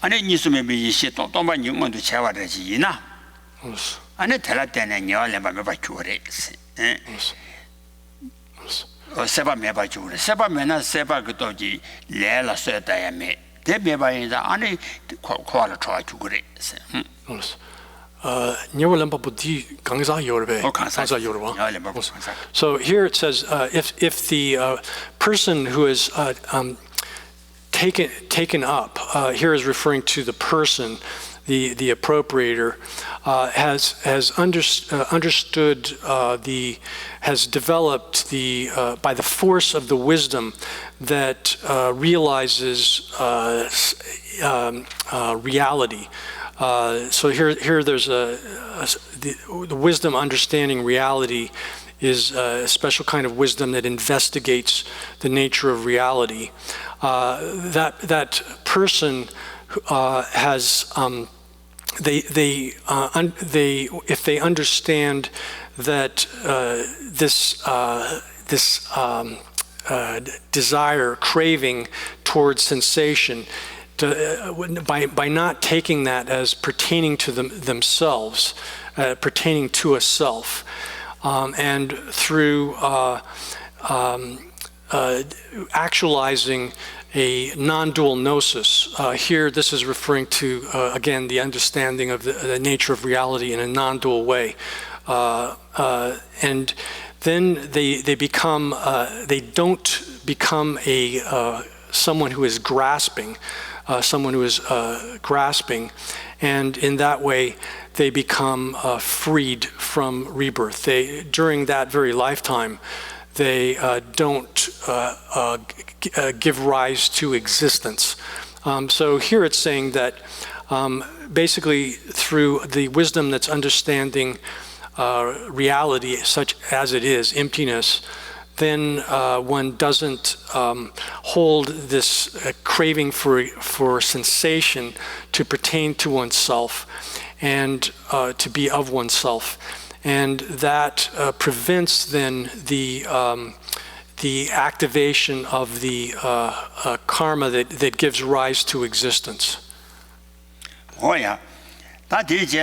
[SPEAKER 1] 아니 니스메 비시 또 반용도 채와되지나 아니 텔라테네 녀알레바 메바 주어레스 세바 메바 주어레 세바 메나 세바 그도지 레라 세다야메 대배바인자 안에 코알라 좋아지고 그래.
[SPEAKER 2] So here it says, if the person who is taken up, here is referring to the person, the appropriator, has understood has developed by the force of the wisdom that realizes reality. So here there's the wisdom understanding reality is a special kind of wisdom that investigates the nature of reality. That person has if they understand that this desire, craving towards sensation, by not taking that as pertaining to themselves, pertaining to a self, and through actualizing a non-dual gnosis. Here, this is referring to, again, the understanding of the nature of reality in a non-dual way. And then they become, they don't become someone who is grasping, and in that way, they become freed from rebirth. During that very lifetime, they don't give rise to existence. So here it's saying that basically through the wisdom that's understanding reality such as it is, emptiness, then one doesn't hold this craving for sensation to pertain to oneself and to be of oneself. And that prevents then the activation of the karma that gives rise to existence.
[SPEAKER 1] Oh yeah, that is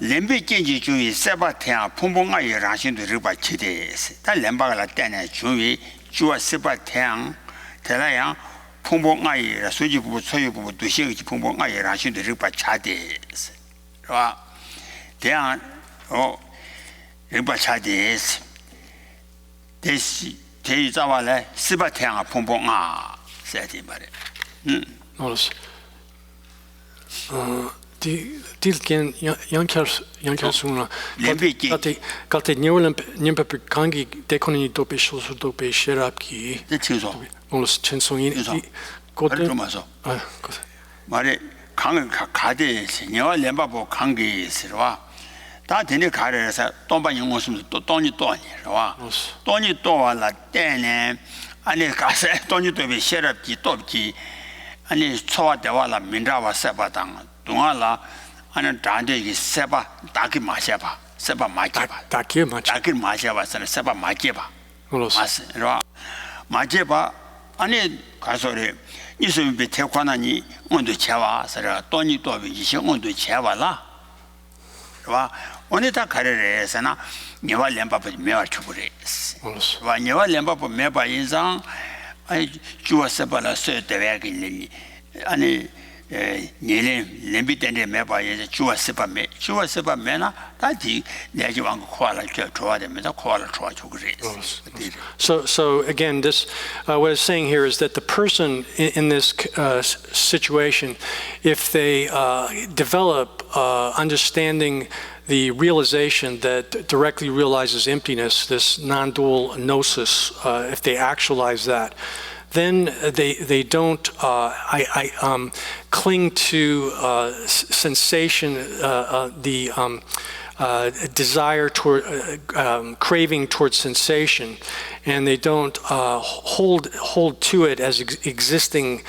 [SPEAKER 1] lembi genji juyi seba tea pumbunga yi rangshin du riba chides. Ta lemba la tena juyi juwa seba tea tela yang pumbunga yi ra suji bubu soyu bubu dushing ji pumbunga yi rangshin du riba chades. Right? Tea riba chades. Desi te zawa le seba tea pumbunga seti bare.
[SPEAKER 2] Notice. Dilken Yankasuna Kate Newlamp Nimpapi Kangi Dekoni Dope Shosu Dope Sherapki.
[SPEAKER 1] The Chinso.
[SPEAKER 2] Almost Chinsong.
[SPEAKER 1] Mare Kang Kade, Senor Lembabo Kangi Sirwa. That in the carriers at Tomba Yungosum to Tony Tony, Tony Toa la Dene, and the Casa Tony to be Sherapki Topki, and his Toa Dewala Mindrawa Sabatang. Dungala and Dande Seba Daki Mashaba, Seba Majeba, Daki Mashaba, and Seba Majeba. Majeba, and it Casore, you should be Tequanani on the Chava, Sarah, Tony Toby, on the Chavala. Only the carriers and Neva Lempa with Meva Chubres. When Neva Lempa with Meba is on, I drew a Sebala Sir the Vagin, and Lembi Dende Meba is a Chua Sepa Mena, that is Najuan Kuala Chua, the Meta Kuala Chua.
[SPEAKER 2] So again, this what it's saying here is that the person in this situation, if they develop understanding the realization that directly realizes emptiness, this non-dual gnosis, if they actualize that, then they don't cling to sensation, the desire toward craving towards sensation, and they don't hold to it as existing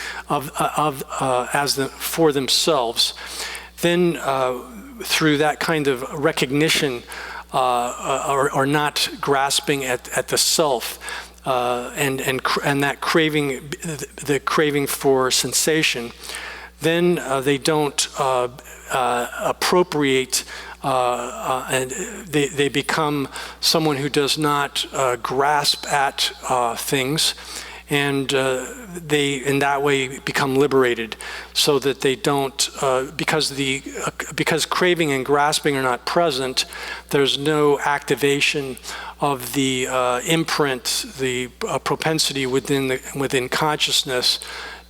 [SPEAKER 2] for themselves. Then through that kind of recognition, or not grasping at the self. And that craving, the craving for sensation, then they don't appropriate, and they become someone who does not grasp at things, and they in that way become liberated, so that they don't because craving and grasping are not present. There's no activation of the imprint, the propensity within consciousness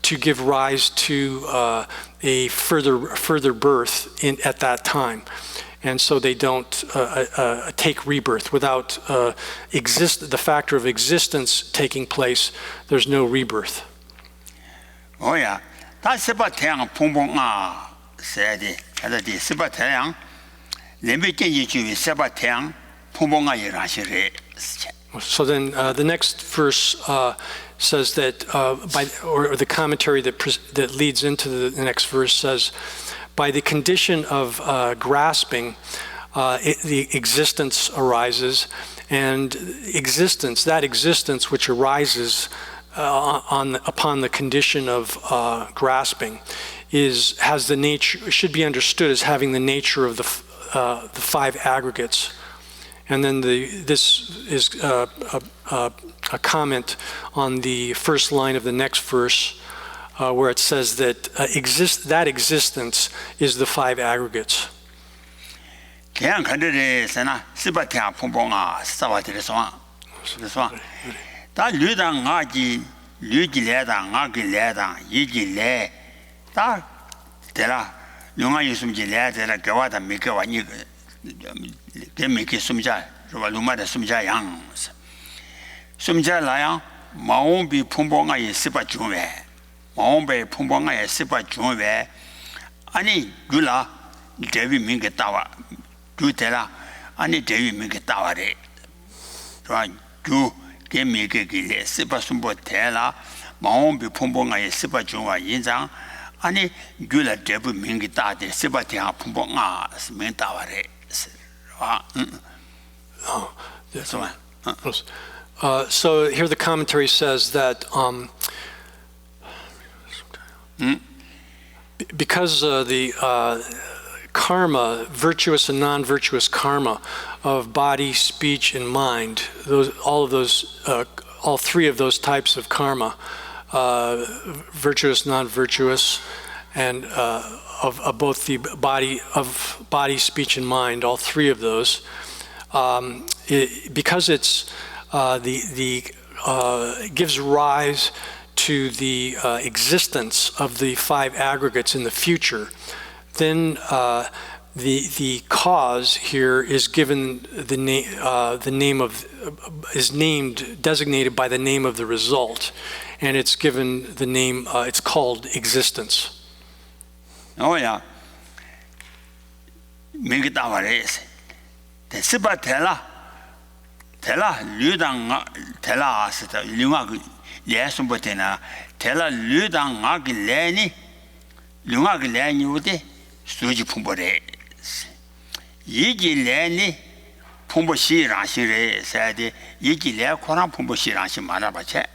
[SPEAKER 2] to give rise to a further birth at that time. And so they don't take rebirth. Without the factor of existence taking place, there's no rebirth.
[SPEAKER 1] Oh yeah, 다 세바 태양 풍봉아 세디 하다디 세바 태양 레미견이 주위 세바 태양 풍봉아 일하시래.
[SPEAKER 2] So then the next verse says that or the commentary that leads into the next verse says, by the condition of grasping, the existence arises, and that existence which arises upon the condition of grasping should be understood as having the nature of the five aggregates. And then this is a comment on the first line of the next verse, where it says that that existence is the five aggregates.
[SPEAKER 1] 마음배 풍부하게 세바 중에 아니 룰라 대비 민게 따와 두테라 아니 대비 민게 따와래 주 개미게 길에 세바 숨보 대라 마음배 풍부하게 세바 중화 인장 아니 룰라 대비 민게 따데 세바 대하 풍부하 면 따와래
[SPEAKER 2] So here the commentary says that because the karma, virtuous and non-virtuous karma of body, speech, and mind, all three of those types of karma, virtuous, non-virtuous, and of both the body, speech, and mind, all three of those, because it's gives rise to the existence of the five aggregates in the future, then the cause here is given designated by the name of the result, and it's given the name. It's called existence.
[SPEAKER 1] Oh yeah. Mingitawares. The sibatella. Tela Ludang Tela Asta Lumag Yasumbatena Tela Ludang Agileni Lumagileni Ude Suji Pumbore Yigileni Pumboshi Rashire said Yigile Koran Pumboshi Rashi Marabache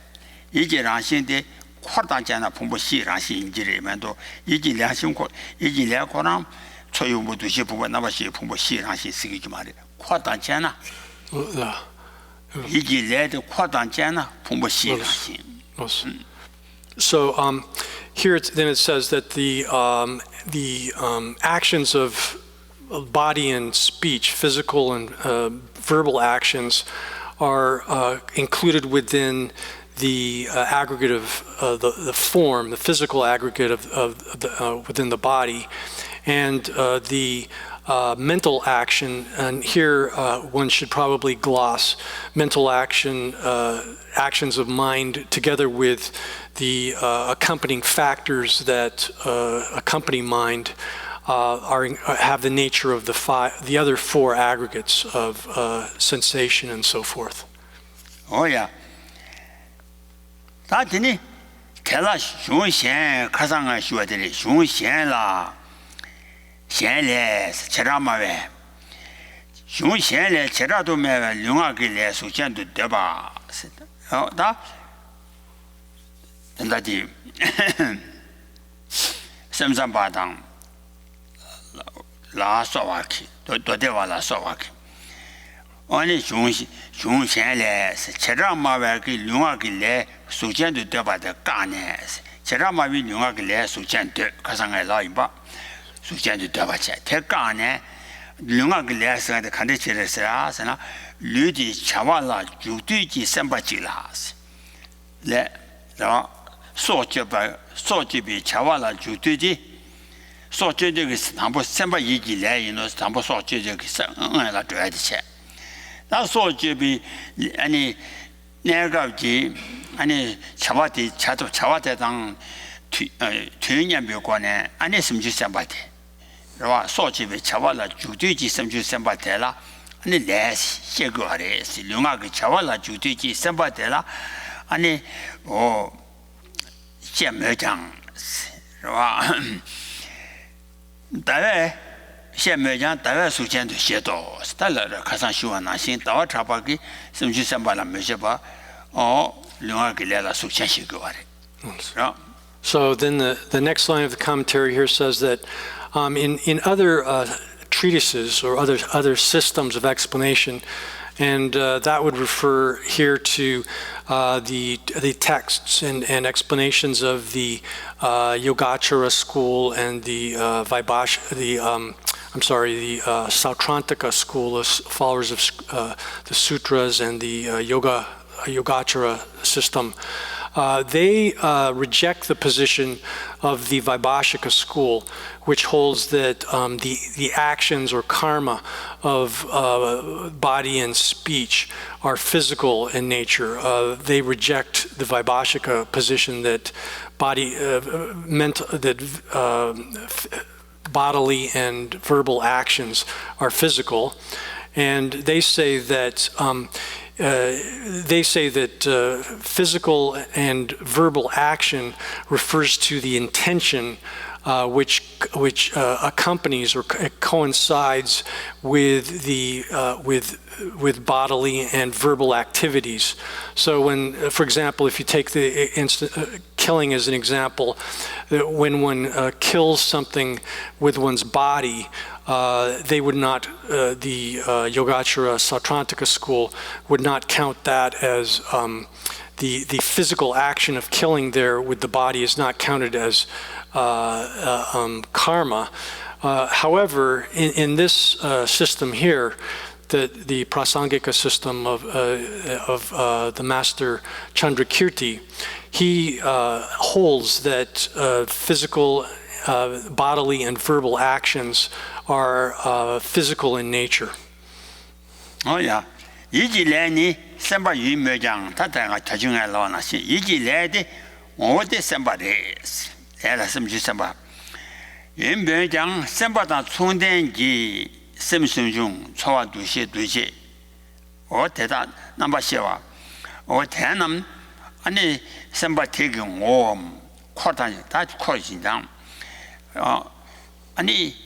[SPEAKER 1] Yigi Rashi de Quartajana Pumboshi Rashi injury Mando Yigilashim Yigile Koran Choyumudushi Pumanabashi Pumboshi Rashi Sigimari Quartajana.
[SPEAKER 2] So here then it says that the actions of body and speech, physical and verbal actions, are included within the aggregate of the form, the physical aggregate of within the body, and the mental action, and here one should probably gloss mental action, actions of mind, together with the accompanying factors that accompany mind, have the nature of the other four aggregates of sensation and so forth.
[SPEAKER 1] Oh yeah. 다더니 대라 슌셴 가상아 슈어들이 슌셴라 闲来吃啥嘛呗？熊闲来吃啥都没了，另外给来首先都对吧？是的，好，他那的三八当拉说话去，多对话拉说话去。 아니 중생래 체라마와기 룡아기래 수견도 되바다 까네 체라마위 룡아기래 수견도 가상에 라이바 수견도 되바자 대까네 룡아기래서 간데치레서라서나 류디 차와라 주뒤지 선바지라스 레라 소제비 차와라 주뒤지 소제적이 담보 선바 얘기래 이노 담보 소제적이 선을 줘야지 나 소제비 아니 내가지 아니 차와디 차와대당 퇴년묘관에 안에 심지 선바대 와 소제비 차와라 주뒤지 심지 선바대라 아니 레스 시거레스 룡아기 차와라 주뒤지 선바대라 아니 셰메장 와 다외 셰메장 다외 수견도 셰도 스탈러 가상 시원하신 다와 잡아기 심지 선바라 메셔봐 룡아기 레라 수견 시거레
[SPEAKER 2] So then the next line of the commentary here says that in other treatises or other systems of explanation, and that would refer here to the texts and explanations of the Yogacara school and the Sautrantika school of followers of the sutras and the Yogacara system. They reject the position of the Vaibhashika school, which holds that the actions or karma of body and speech are physical in nature. They reject the Vaibhashika position that bodily and verbal actions are physical, and they say that. Physical and verbal action refers to the intention which accompanies or coincides with the with bodily and verbal activities. So when, for example, if you take the killing as an example, when one kills something with one's body, they would not, the Yogacara Sautrantika school would not count that as the physical action of killing there with the body is not counted as karma. However, in this system here, the Prasangika system of the master Chandrakirti, he holds that physical, bodily, and verbal actions are physical in nature.
[SPEAKER 1] Oh yeah, 이지래니 semba 유명장 다다가 자중에 나와나시 이지래데 어디 semba레스 에라 심지 semba 유명장 sem바다 총된지 심심중 초와 두시 대다 남바시와 대남 아니 semba 태경 오 코다니 다 코진장 아니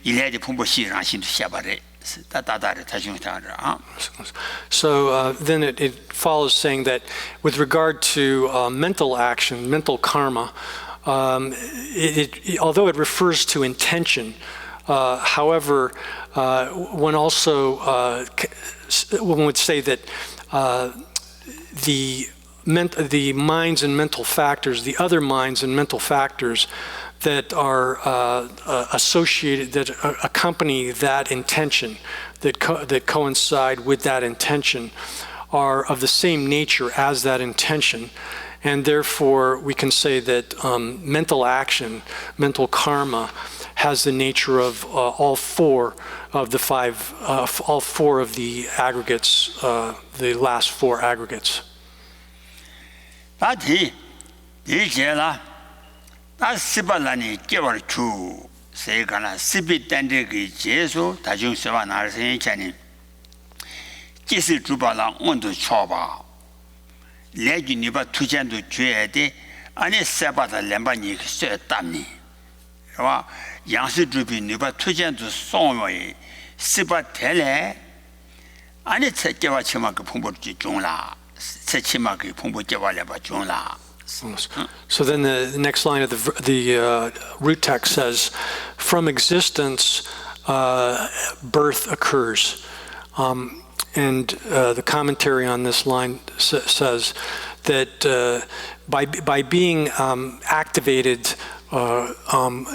[SPEAKER 1] 이래의 풍부시랑 신도 시아바레 다다다를 다중타라.
[SPEAKER 2] So then it follows saying that with regard to mental action, mental karma, although it refers to intention, however, one also one would say that the minds and mental factors, the other minds and mental factors that are associated, that accompany that intention, that coincide with that intention, are of the same nature as that intention, and therefore we can say that mental action, mental karma, has the nature of all four of the aggregates, the last four aggregates.
[SPEAKER 1] 시발라니 깨월 주 세가나 시비 땡데기 제수 다중세와 나르세니 자니 기스 주발라 온도 쳐봐 레기 니바 투잔도 줘야 돼 아니 세바다 렘바니 쇠 땀니 와 양스 주비 니바 투잔도 송어이 시바 텔레 아니 책계와 치마그 풍부지 종라 세치마그 풍부제와레바 종라.
[SPEAKER 2] So then the next line of the root text says, from existence, birth occurs. the commentary on this line says that by being activated,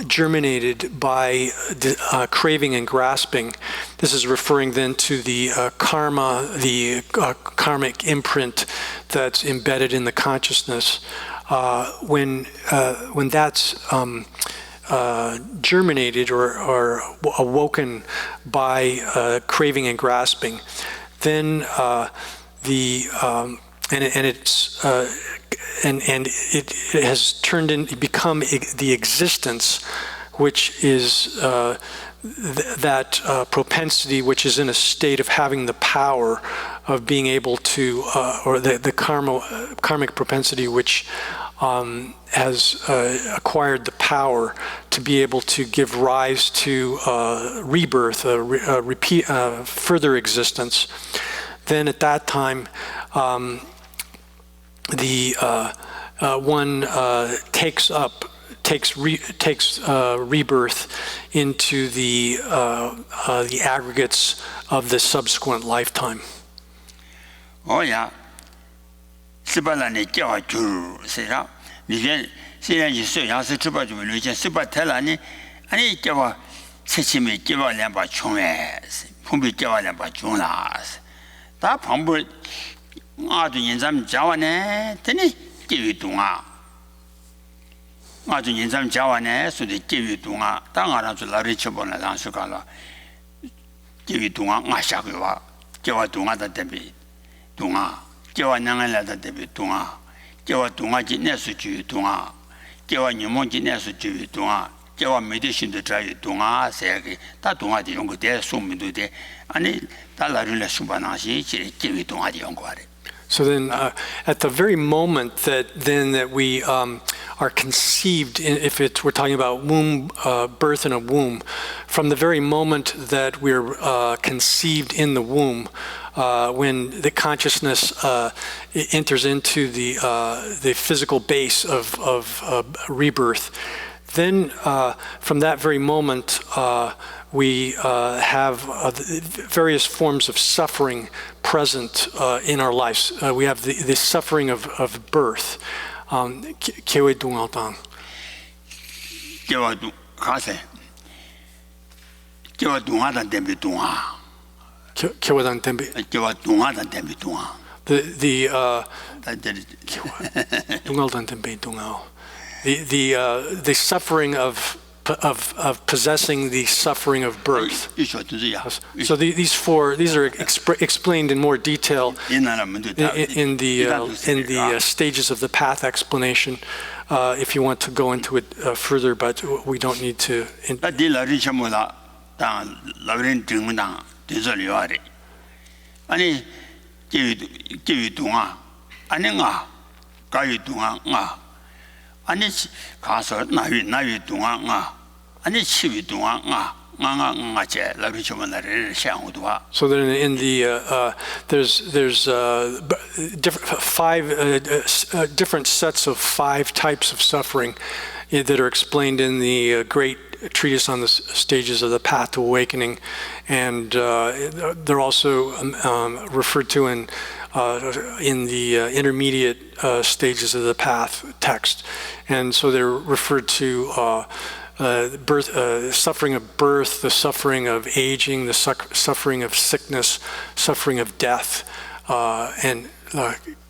[SPEAKER 2] germinated by craving and grasping, this is referring then to the karma, the karmic imprint that's embedded in the consciousness. When that's germinated or awoken by craving and grasping, then it has turned in, become the existence, which is that propensity, which is in a state of having the power of being able to, or the karmic propensity, which has acquired the power to be able to give rise to rebirth, further existence. Then at that time, one takes rebirth into the aggregates of the subsequent lifetime.
[SPEAKER 1] Oh yeah, 18年叫主身上，里边虽然有摄像是18就留下18台了呢，俺叫我7枚叫我2把穷哎，旁边叫我2把穷啦，打旁边。我对人咱们讲话呢，真的教育动啊！我对人咱们讲话呢，说的教育动啊。当我做老的吃饱了，当时讲了，教育动啊，我下回话，叫我动啊的特别动啊，叫我两个来的特别动啊，叫我动啊今年是教育动啊，叫我你们今年是教育动啊，叫我没得心的教育动啊，谁个？他动啊的用过的，说明对的，安尼他老人来说吧，那些是教育动啊的用过的。
[SPEAKER 2] So then, at the very moment that we are conceived, we're talking about womb, birth in a womb, from the very moment that we're conceived in the womb, when the consciousness enters into the physical base of rebirth, then from that very moment, we have various forms of suffering present in our lives. We have the suffering of birth. The suffering of possessing the suffering of birth. So these are explained in more detail in the stages of the path explanation. If you want to go into it further, but we don't need to. So then in the there's different sets of 5 types of suffering that are explained in the great treatise on the stages of the path to awakening, and they're also referred to in the intermediate stages of the path text, and so they're referred to suffering of birth, the suffering of aging, the suffering of sickness, suffering of death, and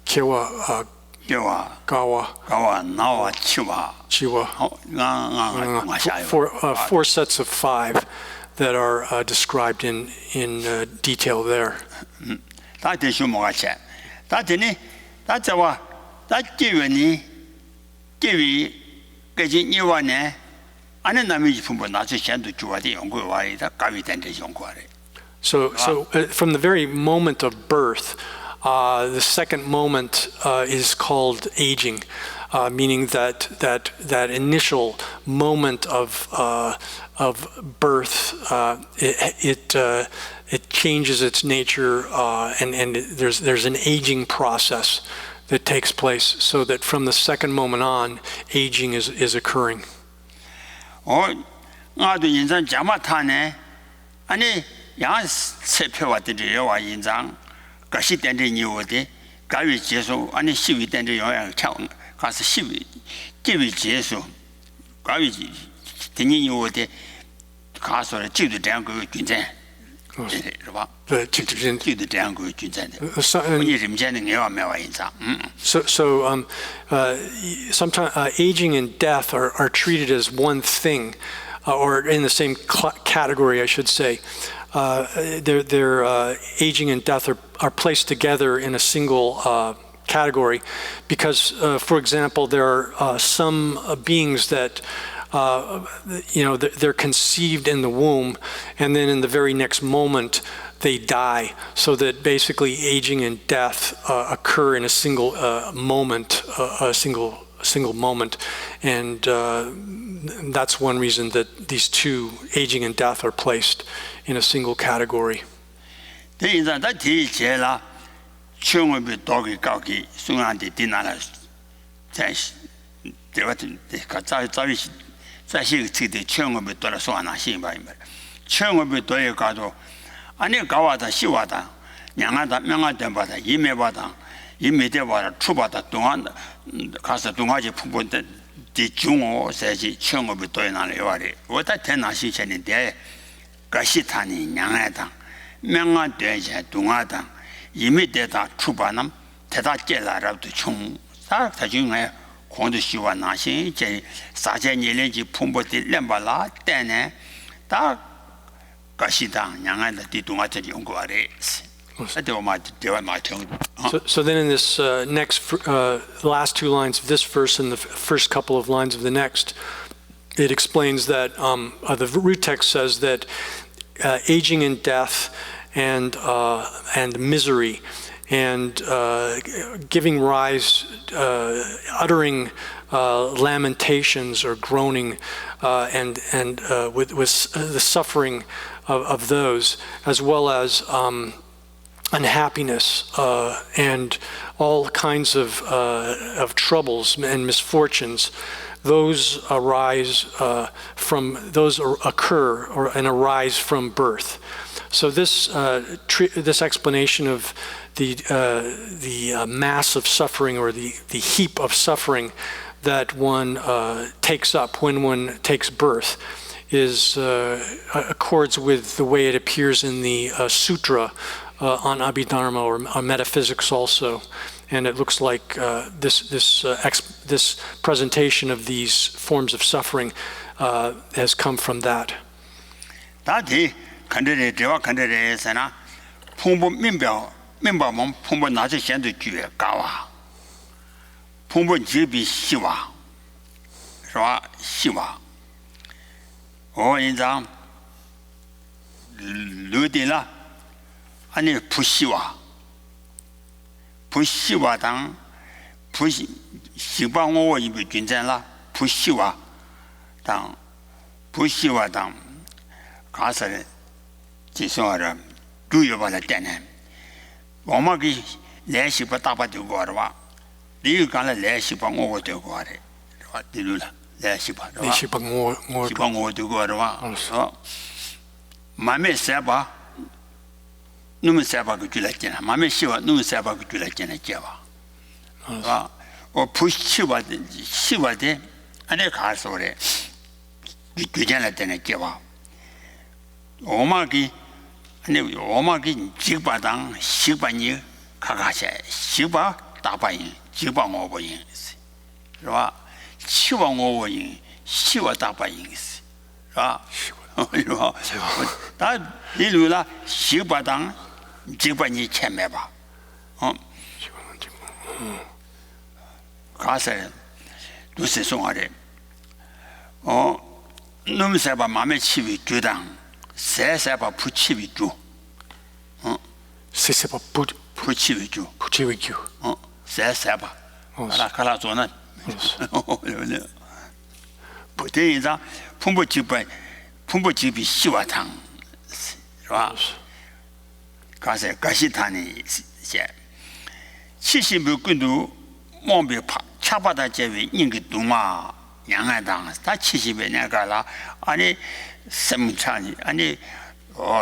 [SPEAKER 2] Kiwa, Gawa,
[SPEAKER 1] Nawa, Chiwa.
[SPEAKER 2] 4 sets of 5 that are described in detail there. So from the very moment of birth, the second moment is called aging, meaning that initial moment of birth, it changes its nature, and there's an aging process that takes place, so that from the second moment on, aging is occurring.
[SPEAKER 1] 양 세표와 되려와 인장 가시 된데 니오데 가위 제소 아니 시위 된데 영향 차 가서 시위 기위 제소 가위 되니 니오데 가서 지도 대한 그 군전是吧？就得这样个军战的，你人家的我没话印象。
[SPEAKER 2] So sometimes aging and death are treated as one thing, or in the same category, I should say. Their aging and death are placed together in a single category, because, for example, there are some beings that. They're conceived in the womb, and then in the very next moment they die. So that basically aging and death occur in a single moment, a single moment, and that's one reason that these two, aging and death, are placed in a single category.
[SPEAKER 1] 在这个这的千万别多了算那行吧，千万别多也搞到，俺那搞完的、洗完的、两个的、两个的把的、一面把的、一面的把的、出把的、东岸的，开始东岸就瀑布的中哦，在这千万别多那里话的，我在天南新鲜的点，个西他呢两个的、两个的些东岸的，一面的他出把那，他他接来了就穷，他就哎。光都希望那些这三千年来就碰不得两把拉，但呢，他个西当两岸的地东啊，这用过的，这我嘛，这我嘛听。
[SPEAKER 2] So then in this last two lines of this verse and the first couple of lines of the next, it explains that the root text says that aging and death and misery. And giving rise, uttering lamentations or groaning, and with the suffering of those, as well as unhappiness and all kinds of troubles and misfortunes. Those occur and arise from birth. So this explanation of the mass of suffering, or the heap of suffering that one takes up when one takes birth, accords with the way it appears in the sutra on Abhidharma or metaphysics also, and it looks like this presentation of these forms of suffering has come from that.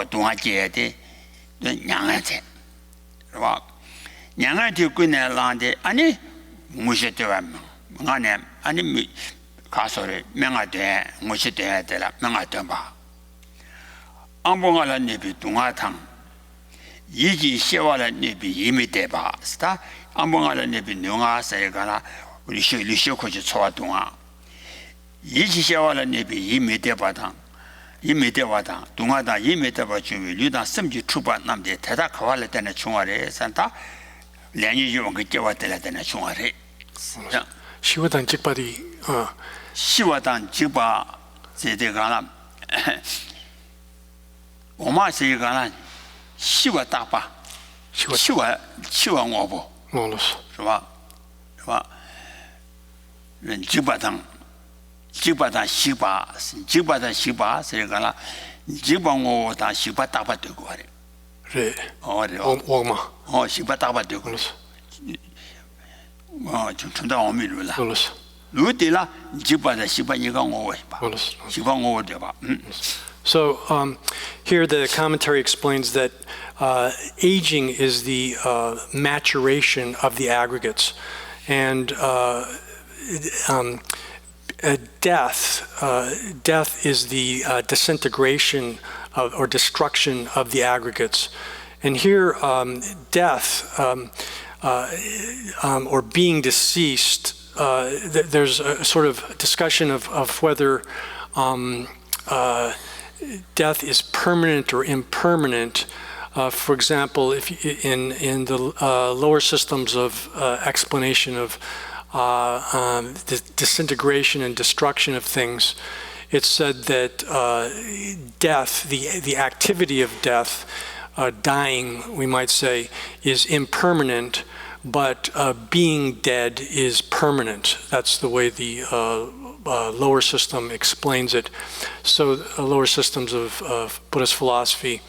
[SPEAKER 1] 동아제에 냥아제 봐 냥아제 군에란데 아니 무시되와 안에 아니 가서래 명아돼 무시돼야 되라 명아돼 봐 안봉하는 네비 동아탕 이지 시와는 네비 이미 돼봐 스타 안봉하는 네비 농아세가나 우리 리쇼코지 초와 동아 이지 시와는 네비 이미 돼봐당 이미 돼봐당 동아다 이미 돼봐 주위 류다 섬지 추바 남대 대다 가발을 때는 중화래 산다 량이 좀 그때 왔을 때는 중화래 자
[SPEAKER 2] 시와당 직바디
[SPEAKER 1] 시와당 직바 제대가나 오마세가나 시와 따바 시와 오보是吧人직바당 시바 세가나 직방오다 시바 따바 되고 하래
[SPEAKER 2] 네 오마
[SPEAKER 1] 시바 따바 되고 좀 준다 오미르라
[SPEAKER 2] 알았어
[SPEAKER 1] 루디라 직바다 시바 이가 오고 봐 시바 오고 돼 봐
[SPEAKER 2] So here the commentary explains that aging is the maturation of the aggregates, and death is the disintegration or destruction of the aggregates. And here death or being deceased, there's a sort of discussion of whether death is permanent or impermanent. For example, if in the lower systems of explanation of the disintegration and destruction of things, it's said that death, the activity of death, dying, we might say, is impermanent, but being dead is permanent. That's the way the lower system explains it. So lower systems of Buddhist philosophy,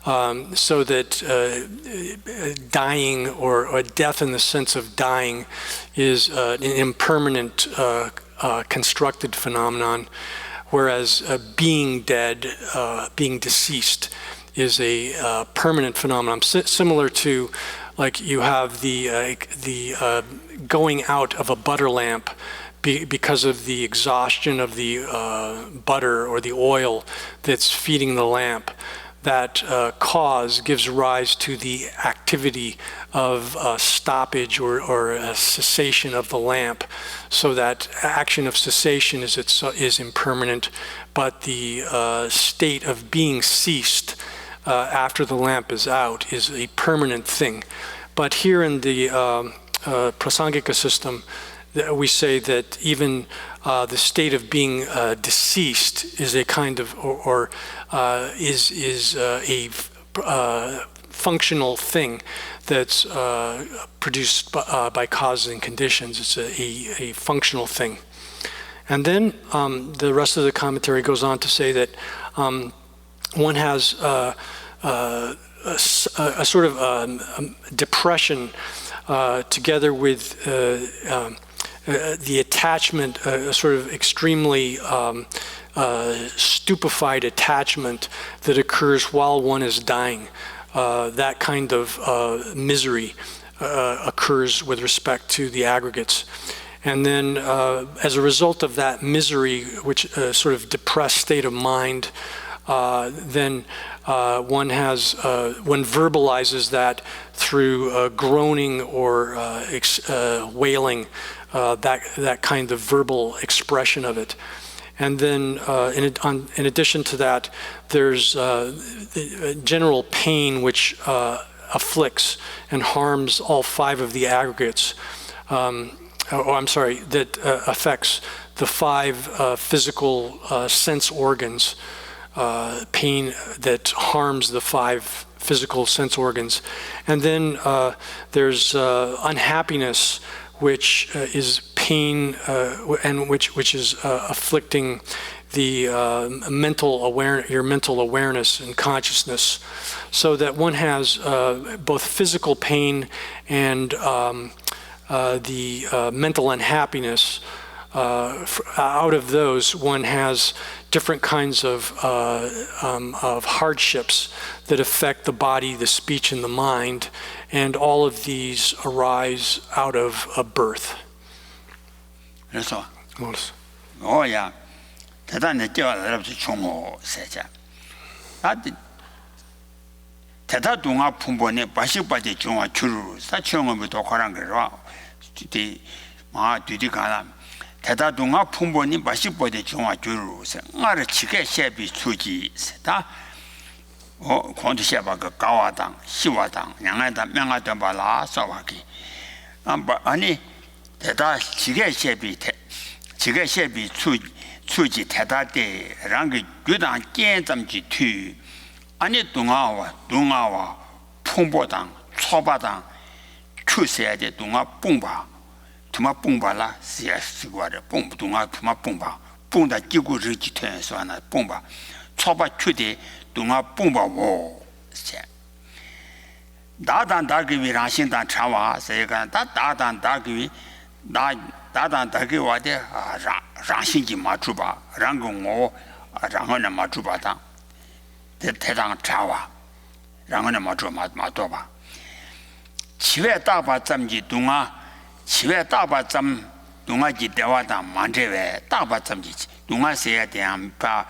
[SPEAKER 2] so that dying or death in the sense of dying is an impermanent constructed phenomenon, whereas being dead, being deceased, is a permanent phenomenon, similar to like you have the going out of a butter lamp because of the exhaustion of the butter or the oil that's feeding the lamp. That cause gives rise to the activity of stoppage or a cessation of the lamp. So that action of cessation is impermanent, but the state of being ceased after the lamp is out is a permanent thing. But here in the Prasangika system, we say that even the state of being deceased is a kind of, is a functional thing that's produced by causes and conditions. It's a functional thing. And then the rest of the commentary goes on to say that one has a sort of depression together with the attachment, a sort of extremely stupefied attachment that occurs while one is dying. That kind of misery occurs with respect to the aggregates. And then as a result of that misery, which sort of depressed state of mind, then one verbalizes that through groaning or wailing, that kind of verbal expression of it. And then in addition to that, there's general pain which afflicts and harms all five of the aggregates. That affects the five physical sense organs. Pain that harms the five physical sense organs. And then there's unhappiness, which is pain and which is afflicting the your mental awareness and consciousness, so that one has both physical pain and the mental unhappiness out of those, one has different kinds of hardships that affect the body, the speech, and the mind, and all of these arise out of a birth.
[SPEAKER 1] 그래서
[SPEAKER 2] Yes.
[SPEAKER 1] 뭐야 대단히 뛰어나서 총호 세자. 아디 대다 동아 풍번에 바식바지 중화 주로 사치용을 독하란 거라. 뒤 뒤디 가라. 대다 동아 풍번이 바식바지 중화 주로 생아를 치게 셰비 수지 세다. 권도 셰바가 가와당 시와당 양아당 명아당 발라 서와기. 아니 대다 치게 셰비 지게 셰비 수지 대다대 랑게 규당 깨점지 투 아니 동아와 풍보당 초바당 추세야제 동아 뽕바 두마 뽕바라 시야스과레 뽕 동아 두마 뽕바 뽕다 끼고 르지 텐서 하나 뽕바 초바 추대 동아 뽕바고 세 다단다기위 라신단 차와 세가 다단다기위 다단다기 와데 라신지 마주바 랑공오 랑어나 마주바다 대당 차와 랑어나 마주바 치외 다바점지 동아 치외 다바점 동아지 대화다 만제외 다바점지 동아세야 대한 바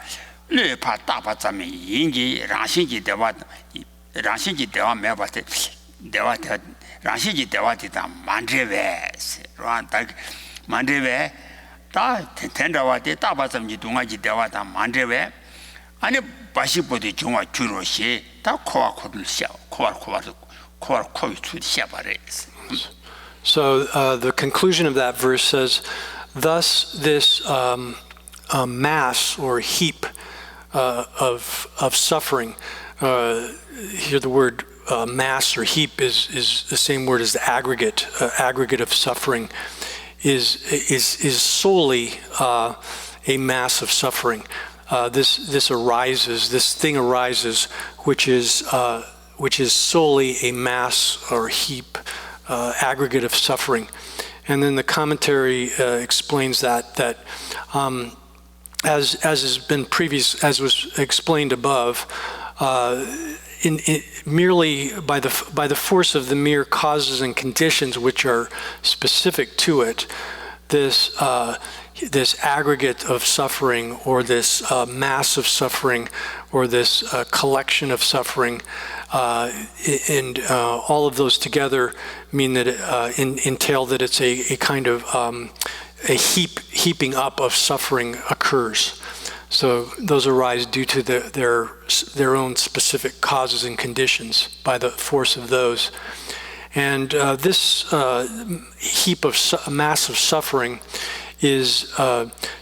[SPEAKER 1] 르파 다바점이 인지 라신지 대화 라신지 대화 매바테 대화테 라신지 대화티다 만제외 란다 만제외 다 텐다와데 다바점지 동아지 대화다 만제외 아니 바시보디 중화 주로시 다 코아코를 샤 코아코이 추디샤바레.
[SPEAKER 2] So the conclusion of that verse says, thus this mass or heap of suffering, here the word mass or heap is the same word as the aggregate of suffering, is solely a mass of suffering. This thing arises, which is solely a mass or heap, aggregate of suffering. And then the commentary explains that as was explained above, merely by the force of the mere causes and conditions which are specific to it, this aggregate of suffering, or this mass of suffering, or this collection of suffering, and all of those together mean that entail that it's a kind of a heaping up of suffering occurs. So those arise due to their own specific causes and conditions by the force of those. And this heap of mass of suffering is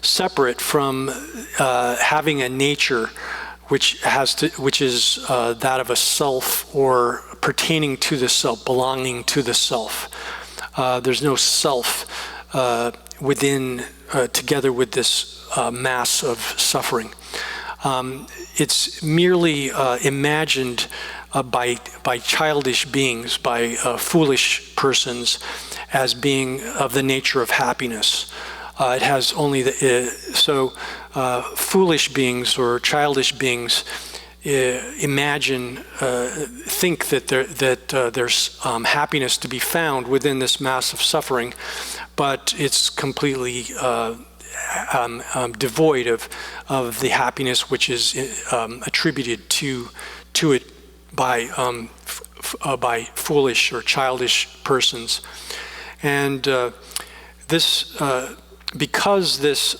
[SPEAKER 2] separate from having a nature which is that of a self, or pertaining to the self, belonging to the self. There's no self within, together with this mass of suffering. It's merely imagined by childish beings, by foolish persons, as being of the nature of happiness. It has only foolish beings or childish beings think that there's happiness to be found within this mass of suffering, but it's completely devoid of the happiness which is attributed to it by foolish or childish persons. And because this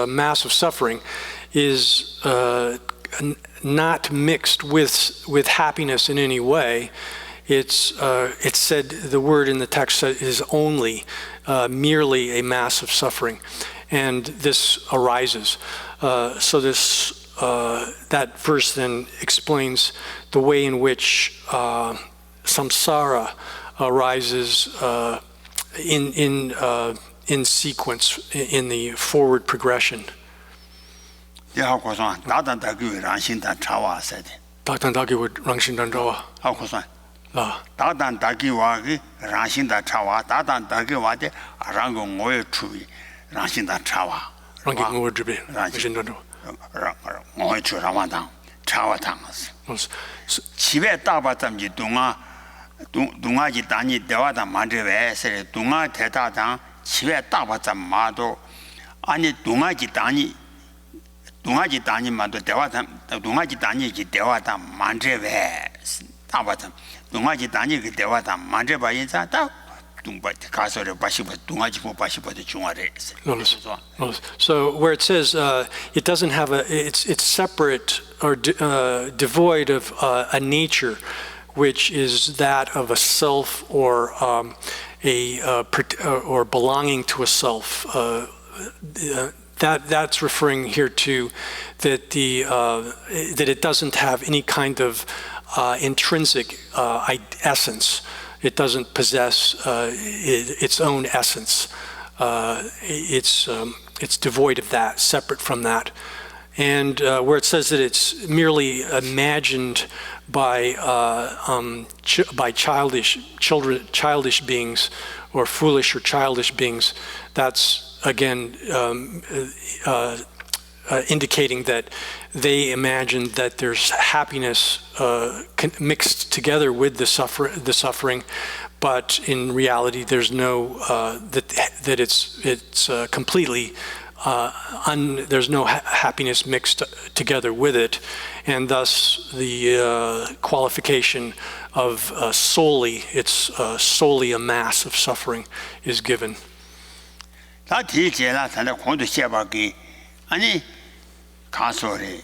[SPEAKER 2] mass of suffering is not mixed with happiness in any way, it's said, the word in the text is only merely a mass of suffering, and this arises. So that verse then explains the way in which samsara arises in sequence, in the forward progression.
[SPEAKER 1] 다단 다기와기 라신다 차와 다단 다기와데 아랑고 모여 추위 라신다 차와
[SPEAKER 2] 랑기 모르비 라신도
[SPEAKER 1] 모여 추라마당 차와당 집에 따바담지 동아지 단이 대화다 만들어서 동아 대다당 집에 따바담 마도 아니 동아지 단이만도 대화다 동아지 단이지 대화다 만들어 따바담 동아지 단이 그 대화다 만져봐 인자다 동바 가서를 바시버 동아지 못 바시버도 중화래.
[SPEAKER 2] So where it says it doesn't have it's separate or devoid of a nature which is that of a self or or belonging to a self. That's referring here to that that it doesn't have any kind of intrinsic essence. It doesn't possess its own essence. It's devoid of that, separate from that. And where it says that it's merely imagined by childish beings, or foolish or childish beings, that's again indicating that they imagine that there's happiness mixed together with the suffering, but in reality there's no that it's completely there's no happiness mixed together with it, and thus the qualification of solely a mass of suffering is given.
[SPEAKER 1] 아니 가소리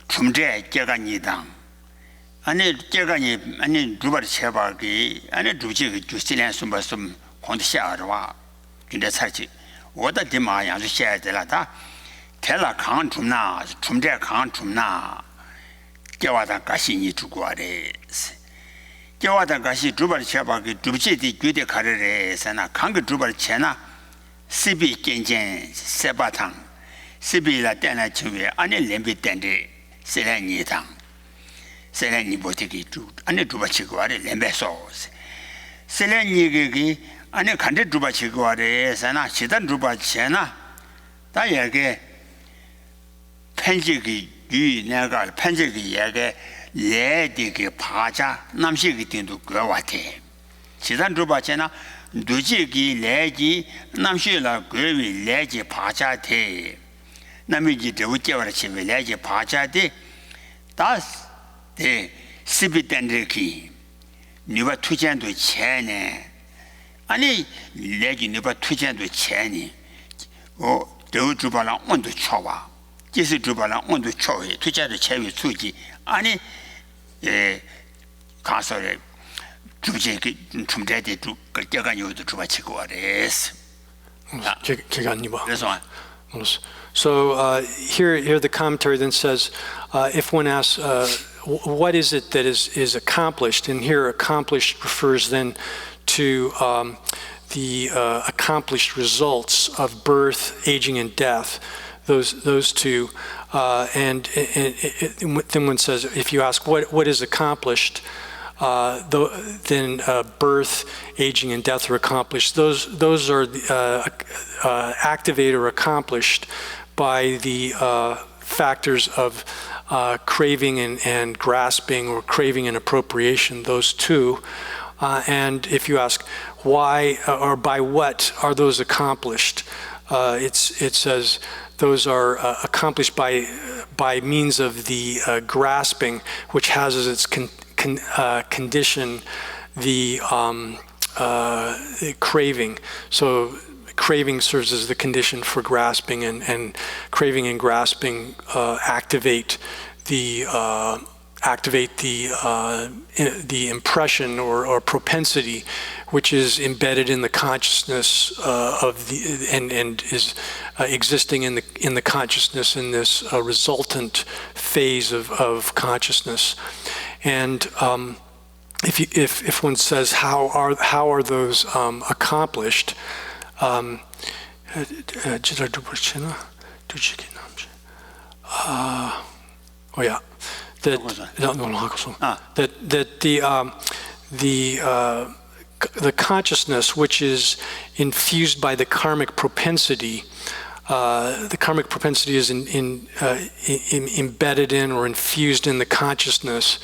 [SPEAKER 1] 춤제 제가니당 아니 제가니 아니 두바르 쳬바기 아니 두지 주실엔 숨바숨 콘디샤르와 근데 살지 오다 디마야도 셔야들라다 텔라 강 춤나 춤제 강 춤나 깨와다 가시니 주고아래 깨와다 가시 두바르 쳬바기 두지디 귀데 가르레 사나 강그 두바르 쳬나 시비 겐겐 세바탕 시비라 때나 주에 안에 렘비 때인데 세라니당 세라니 보티기 주 안에 두바치고 아래 렘베소 세라니기 안에 간데 두바치고 아래 사나 시단 두바치나 다야게 편지기 유 내가 편지기 얘게 레디기 파자 남식이 된도 그와 같아 시단 두바치나 누지기 레지 남식이라 그위 레지 파자테 남이지 대우께와라 치밀래지 파자데 다스 데 시비텐데키 니바 투젠도 체네 아니 레지 니바 투젠도 체니 대우주발랑 온도 쳐와 지수주발랑 온도 쳐해 투자도 체위 수지 아니 가서래 주제기 춤대대 주 그때가 요도 주바치고 와레스
[SPEAKER 2] 제가 아니봐
[SPEAKER 1] 그래서
[SPEAKER 2] So here the commentary then says, if one asks, what is it that is accomplished? And here accomplished refers then to the accomplished results of birth, aging, and death. Those two. And then one says, if you ask what is accomplished, then birth, aging, and death are accomplished. Those are activated or accomplished by the factors of craving and grasping, or craving and appropriation, those two. And if you ask why or by what are those accomplished, it says those are accomplished by means of the grasping, which has as its condition the craving. So craving serves as the condition for grasping, and craving and grasping activate the impression or propensity which is embedded in the consciousness of the and is existing in the consciousness in this resultant phase of consciousness. And if one says how are those accomplished, the consciousness which is infused by the karmic propensity. The karmic propensity is embedded in or infused in the consciousness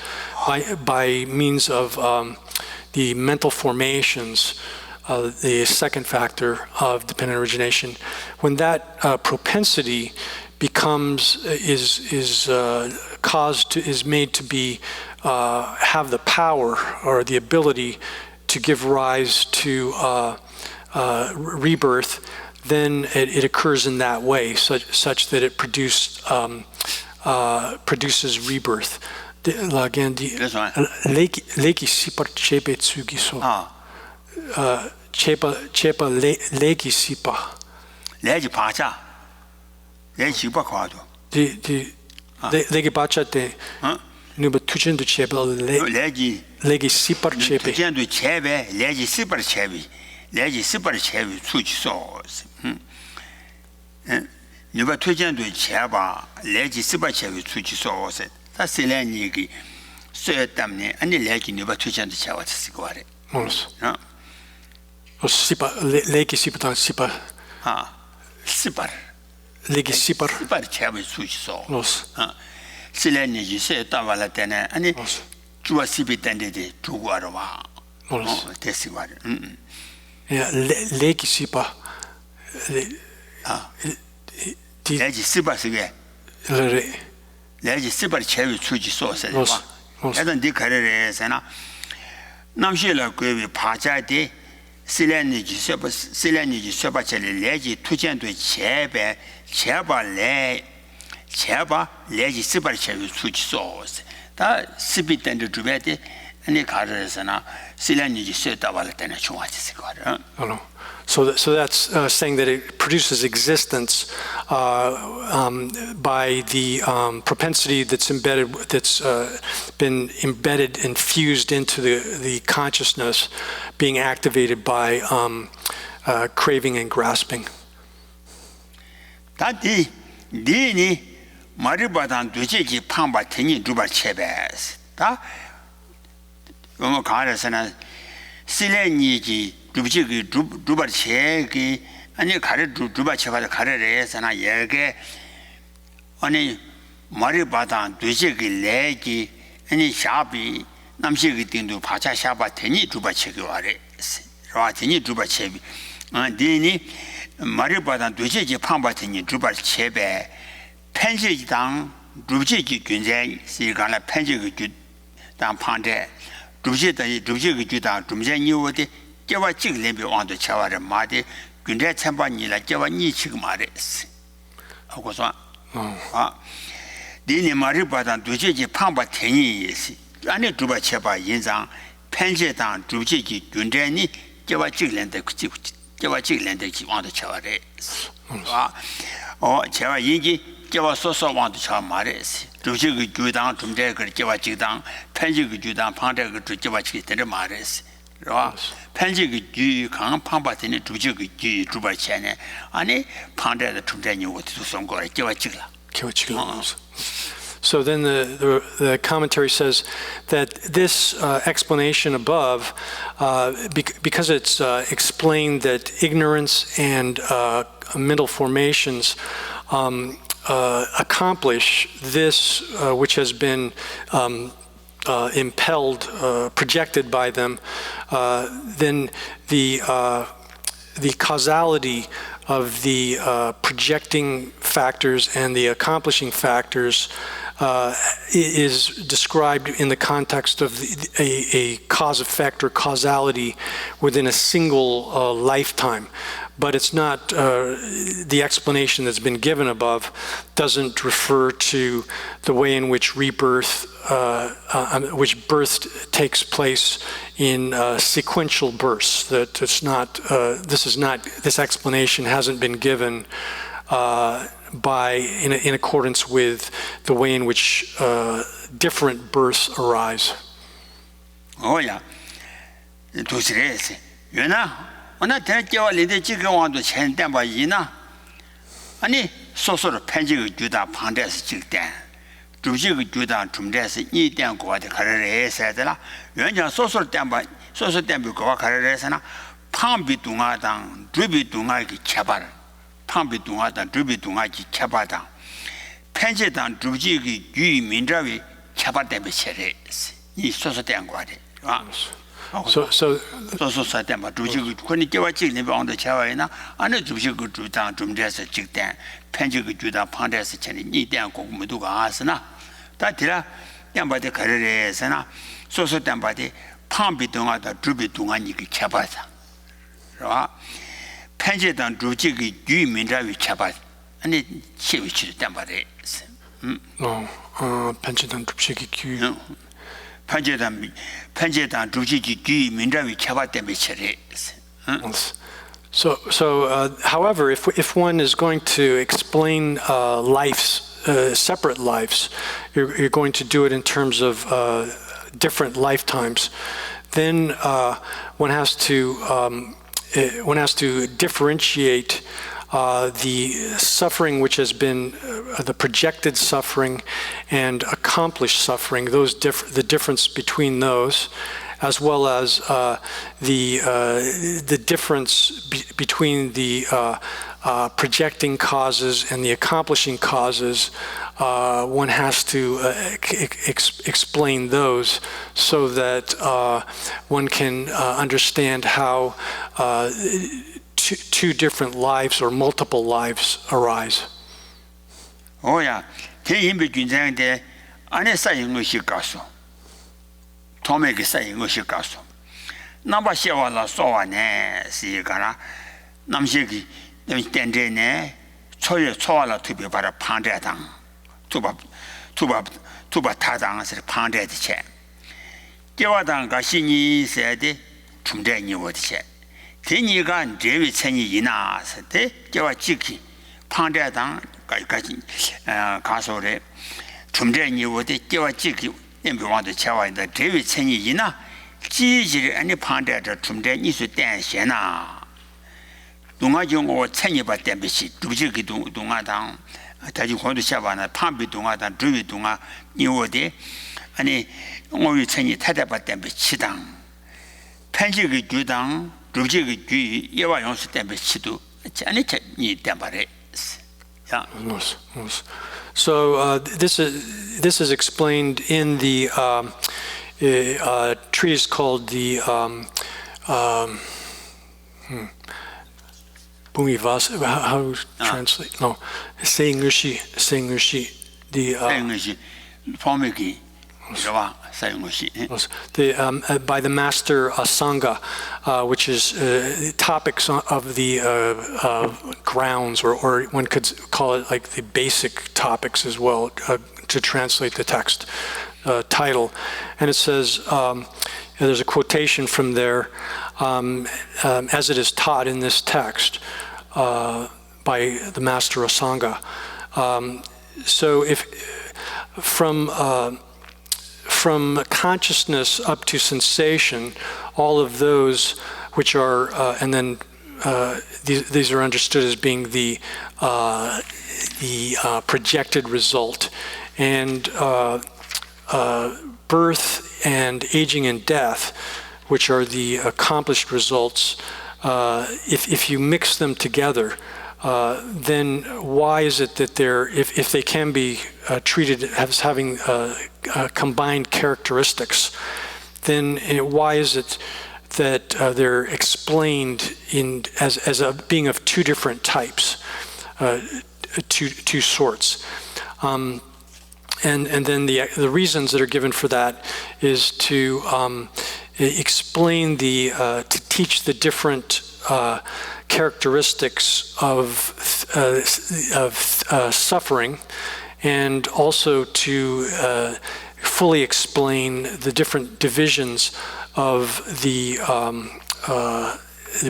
[SPEAKER 2] by means of the mental formations, the second factor of dependent origination. When that propensity is made to be have the power or the ability to give rise to rebirth, then it occurs in that way, such that it produces rebirth. Again, leki sipar chepe tsugiso. Chepa leki sipa.
[SPEAKER 1] Leki pacha. Leki sipa kwado.
[SPEAKER 2] Leki pacha te. Nuba tujendu chepe leki sipar chepe.
[SPEAKER 1] Tujendu chepe leki sipar chepe. Leki sipar chepe tsugiso. 누가 투전도 제바 레지 스바체비 추치소세 다실래니기 쇠담네 아니 레기 누가 투전도 제와스 거래
[SPEAKER 2] 몰스 시바 레기 시바다 시바
[SPEAKER 1] 시바
[SPEAKER 2] 레기 시바
[SPEAKER 1] 시바 제비 추치소
[SPEAKER 2] 몰스
[SPEAKER 1] 실래니기 쇠담발라 때네 아니 주와 시비 땐데데 주고하러 와
[SPEAKER 2] 몰스
[SPEAKER 1] 됐어 거래
[SPEAKER 2] 야 레기 시바
[SPEAKER 1] 레지 스바스게 레지 스바 체위 추지 소세와 애던 디 카레레세나 남실라 그비 파자데 실레니지 스바체레 레지 투젠도 제베 제발레 레지 스바 체위 추지 소세 다 스비텐데 주베데 아니 카레레세나 실레니지 쇠다발 때나 좋아지스 거라
[SPEAKER 2] So that's saying that it produces existence by the propensity that's been embedded and fused into the consciousness, being activated by craving and grasping.
[SPEAKER 1] 다디 니니 마르바단 두지기 팡바티니 두바체베스 다 뭐뭐 가르서는 실레니지 두비지 두바체기 아니 가르 두바체가 가르래서나 예게 아니 마르바단 두지기 레기 아니 샤비 남시기 띵도 파차 샤바테니 두바체기 와레 라테니 두바체비 디니 마르바단 두지기 팡바테니 두바체베 펜지당 두지기 균제 시간에 펜지기 당 판데 두지기 주다 중재니오데 제와 찍레비 왕도 차와를 마데 근데 참반이라 제와 니치고 말했어. 하고서 니네 말을 받아 두지기 팡바 테니시 안에 두바 쳐봐 인상 펜제당 두지기 근데니 제와 찍랜데 그치 제와 찍랜데 왕도 차와래. 제와 얘기 제와 소소 왕도 차 말했어. 두지기 주당 중재 그 제와 찍당 펜지기 주당 팡데 그 제와 찍들 말했어. 편지기 주 강 팡바티니 두지기 주 주바체네 아니 팡데의 중재니 어디서 선거에 깨워지라.
[SPEAKER 2] So then the commentary says that this explanation above, because it's explained that ignorance and mental formations accomplish this which has been impelled, projected by them, then the causality of the projecting factors and the accomplishing factors is described in the context of a cause-effect or causality within a single lifetime. But it's not, the explanation that's been given above doesn't refer to the way in which rebirth, which birth takes place in sequential bursts. That it's not, this explanation hasn't been given in accordance with the way in which different births arise.
[SPEAKER 1] Oh yeah, to seriously, you know. 오늘 대교와 리더 지금와도 천대바 이나 아니 소소로 편지를 주다 판대서 찍대 주지 그 주당 중대에서 이 대한고한테 가르를 해야 되라.原讲 소설 때만 그와 가르를 해서나 판비동아당 주비동아기 개발 판비동아당 주비동아기 개발당 편제당 주지기 유민자위 개발 때문에 체례 이 소설 대한고한테 소설 때만 주지 그니 개와 찍는 방도 차와이나 안에 주지 그 주당 중대에서 직대 편제 그 주당 판대에서 체례 이 대한고무도가 아스나 다들아 양바데 가르레서나 소소 담바데 판비동아다 주비동아니 그 개발자 라 편제당 주지기 유민자위 개발 아니 시위치 담바데
[SPEAKER 2] 편제당 주지기 유
[SPEAKER 1] 편제당 주지기 유민자위 개발 때문에 처리
[SPEAKER 2] So, however, if one is going to explain lives, separate lives, you're going to do it in terms of different lifetimes, then one has to differentiate the suffering which has been the projected suffering and accomplished suffering, the difference between those, as well as the difference between the projecting causes and the accomplishing causes. One has to explain those so that one can understand how two different lives or multiple lives arise.
[SPEAKER 1] Oh yeah, 대인비 군장인데 안에 쌓인 것이 가서 도매게 쌓인 것이 가서 남바 시와라 소와네 시가라 남식이 땡땡네 초와라 투비 바라 판대당 투바 타당을 판대듯이 개와당 가시니 세대 중대니 어디체 대니가 제위 천이 이나서 대 개와 지키 판대당 가지 가소래 중대니 어디 개와 지키 연병왕도 채와인다 제위 천이 이나 지지를 아니 판대다 중대니 수 땡시나 동아종어 천이 받대듯이 두지기 동아당 다시 권도 샤바나 판비 동아당 주위 동아 이어디 아니 오위 천이 타대받대 치당 편지의 주당 주지의 주 예와 용수 때문에 치도 아니 이 때문에 야
[SPEAKER 2] So this is explained in the treatise called the Bhumivasa. How translate? No, Seingurshi. The
[SPEAKER 1] Formiki.
[SPEAKER 2] By the master Sangha, which is topics of the grounds, or one could call it like the basic topics as well, to translate the text title. And it says, there's a quotation from there, as it is taught in this text by the master Sangha. So if from consciousness up to sensation, all of those which are, and then these are understood as being the projected result, and birth and aging and death, which are the accomplished results. If you mix them together, then why is it that if they can be treated as having combined characteristics, then why is it that they're explained as a being of two different types, two sorts? And then the reasons that are given for that is to explain to teach the different characteristics of suffering, and also to fully explain the different divisions of the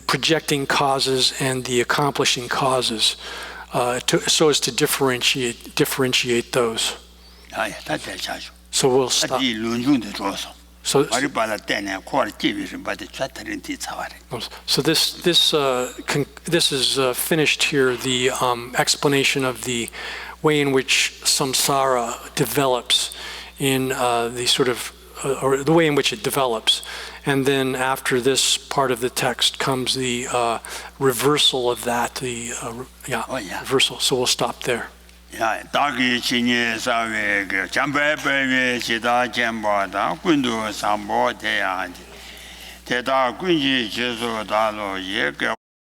[SPEAKER 2] projecting causes and the accomplishing causes, so as to differentiate those. So we'll stop. So this is finished here, the explanation of the way in which samsara develops in the sort of, or the way in which it develops. And then after this part of the text comes the reversal of that, reversal. So we'll stop there.
[SPEAKER 1] 야, 다기 진이 사회 그 잠배배의 지다 잼바다 군도 삼보 대야 대다 군지 제소 다로 예게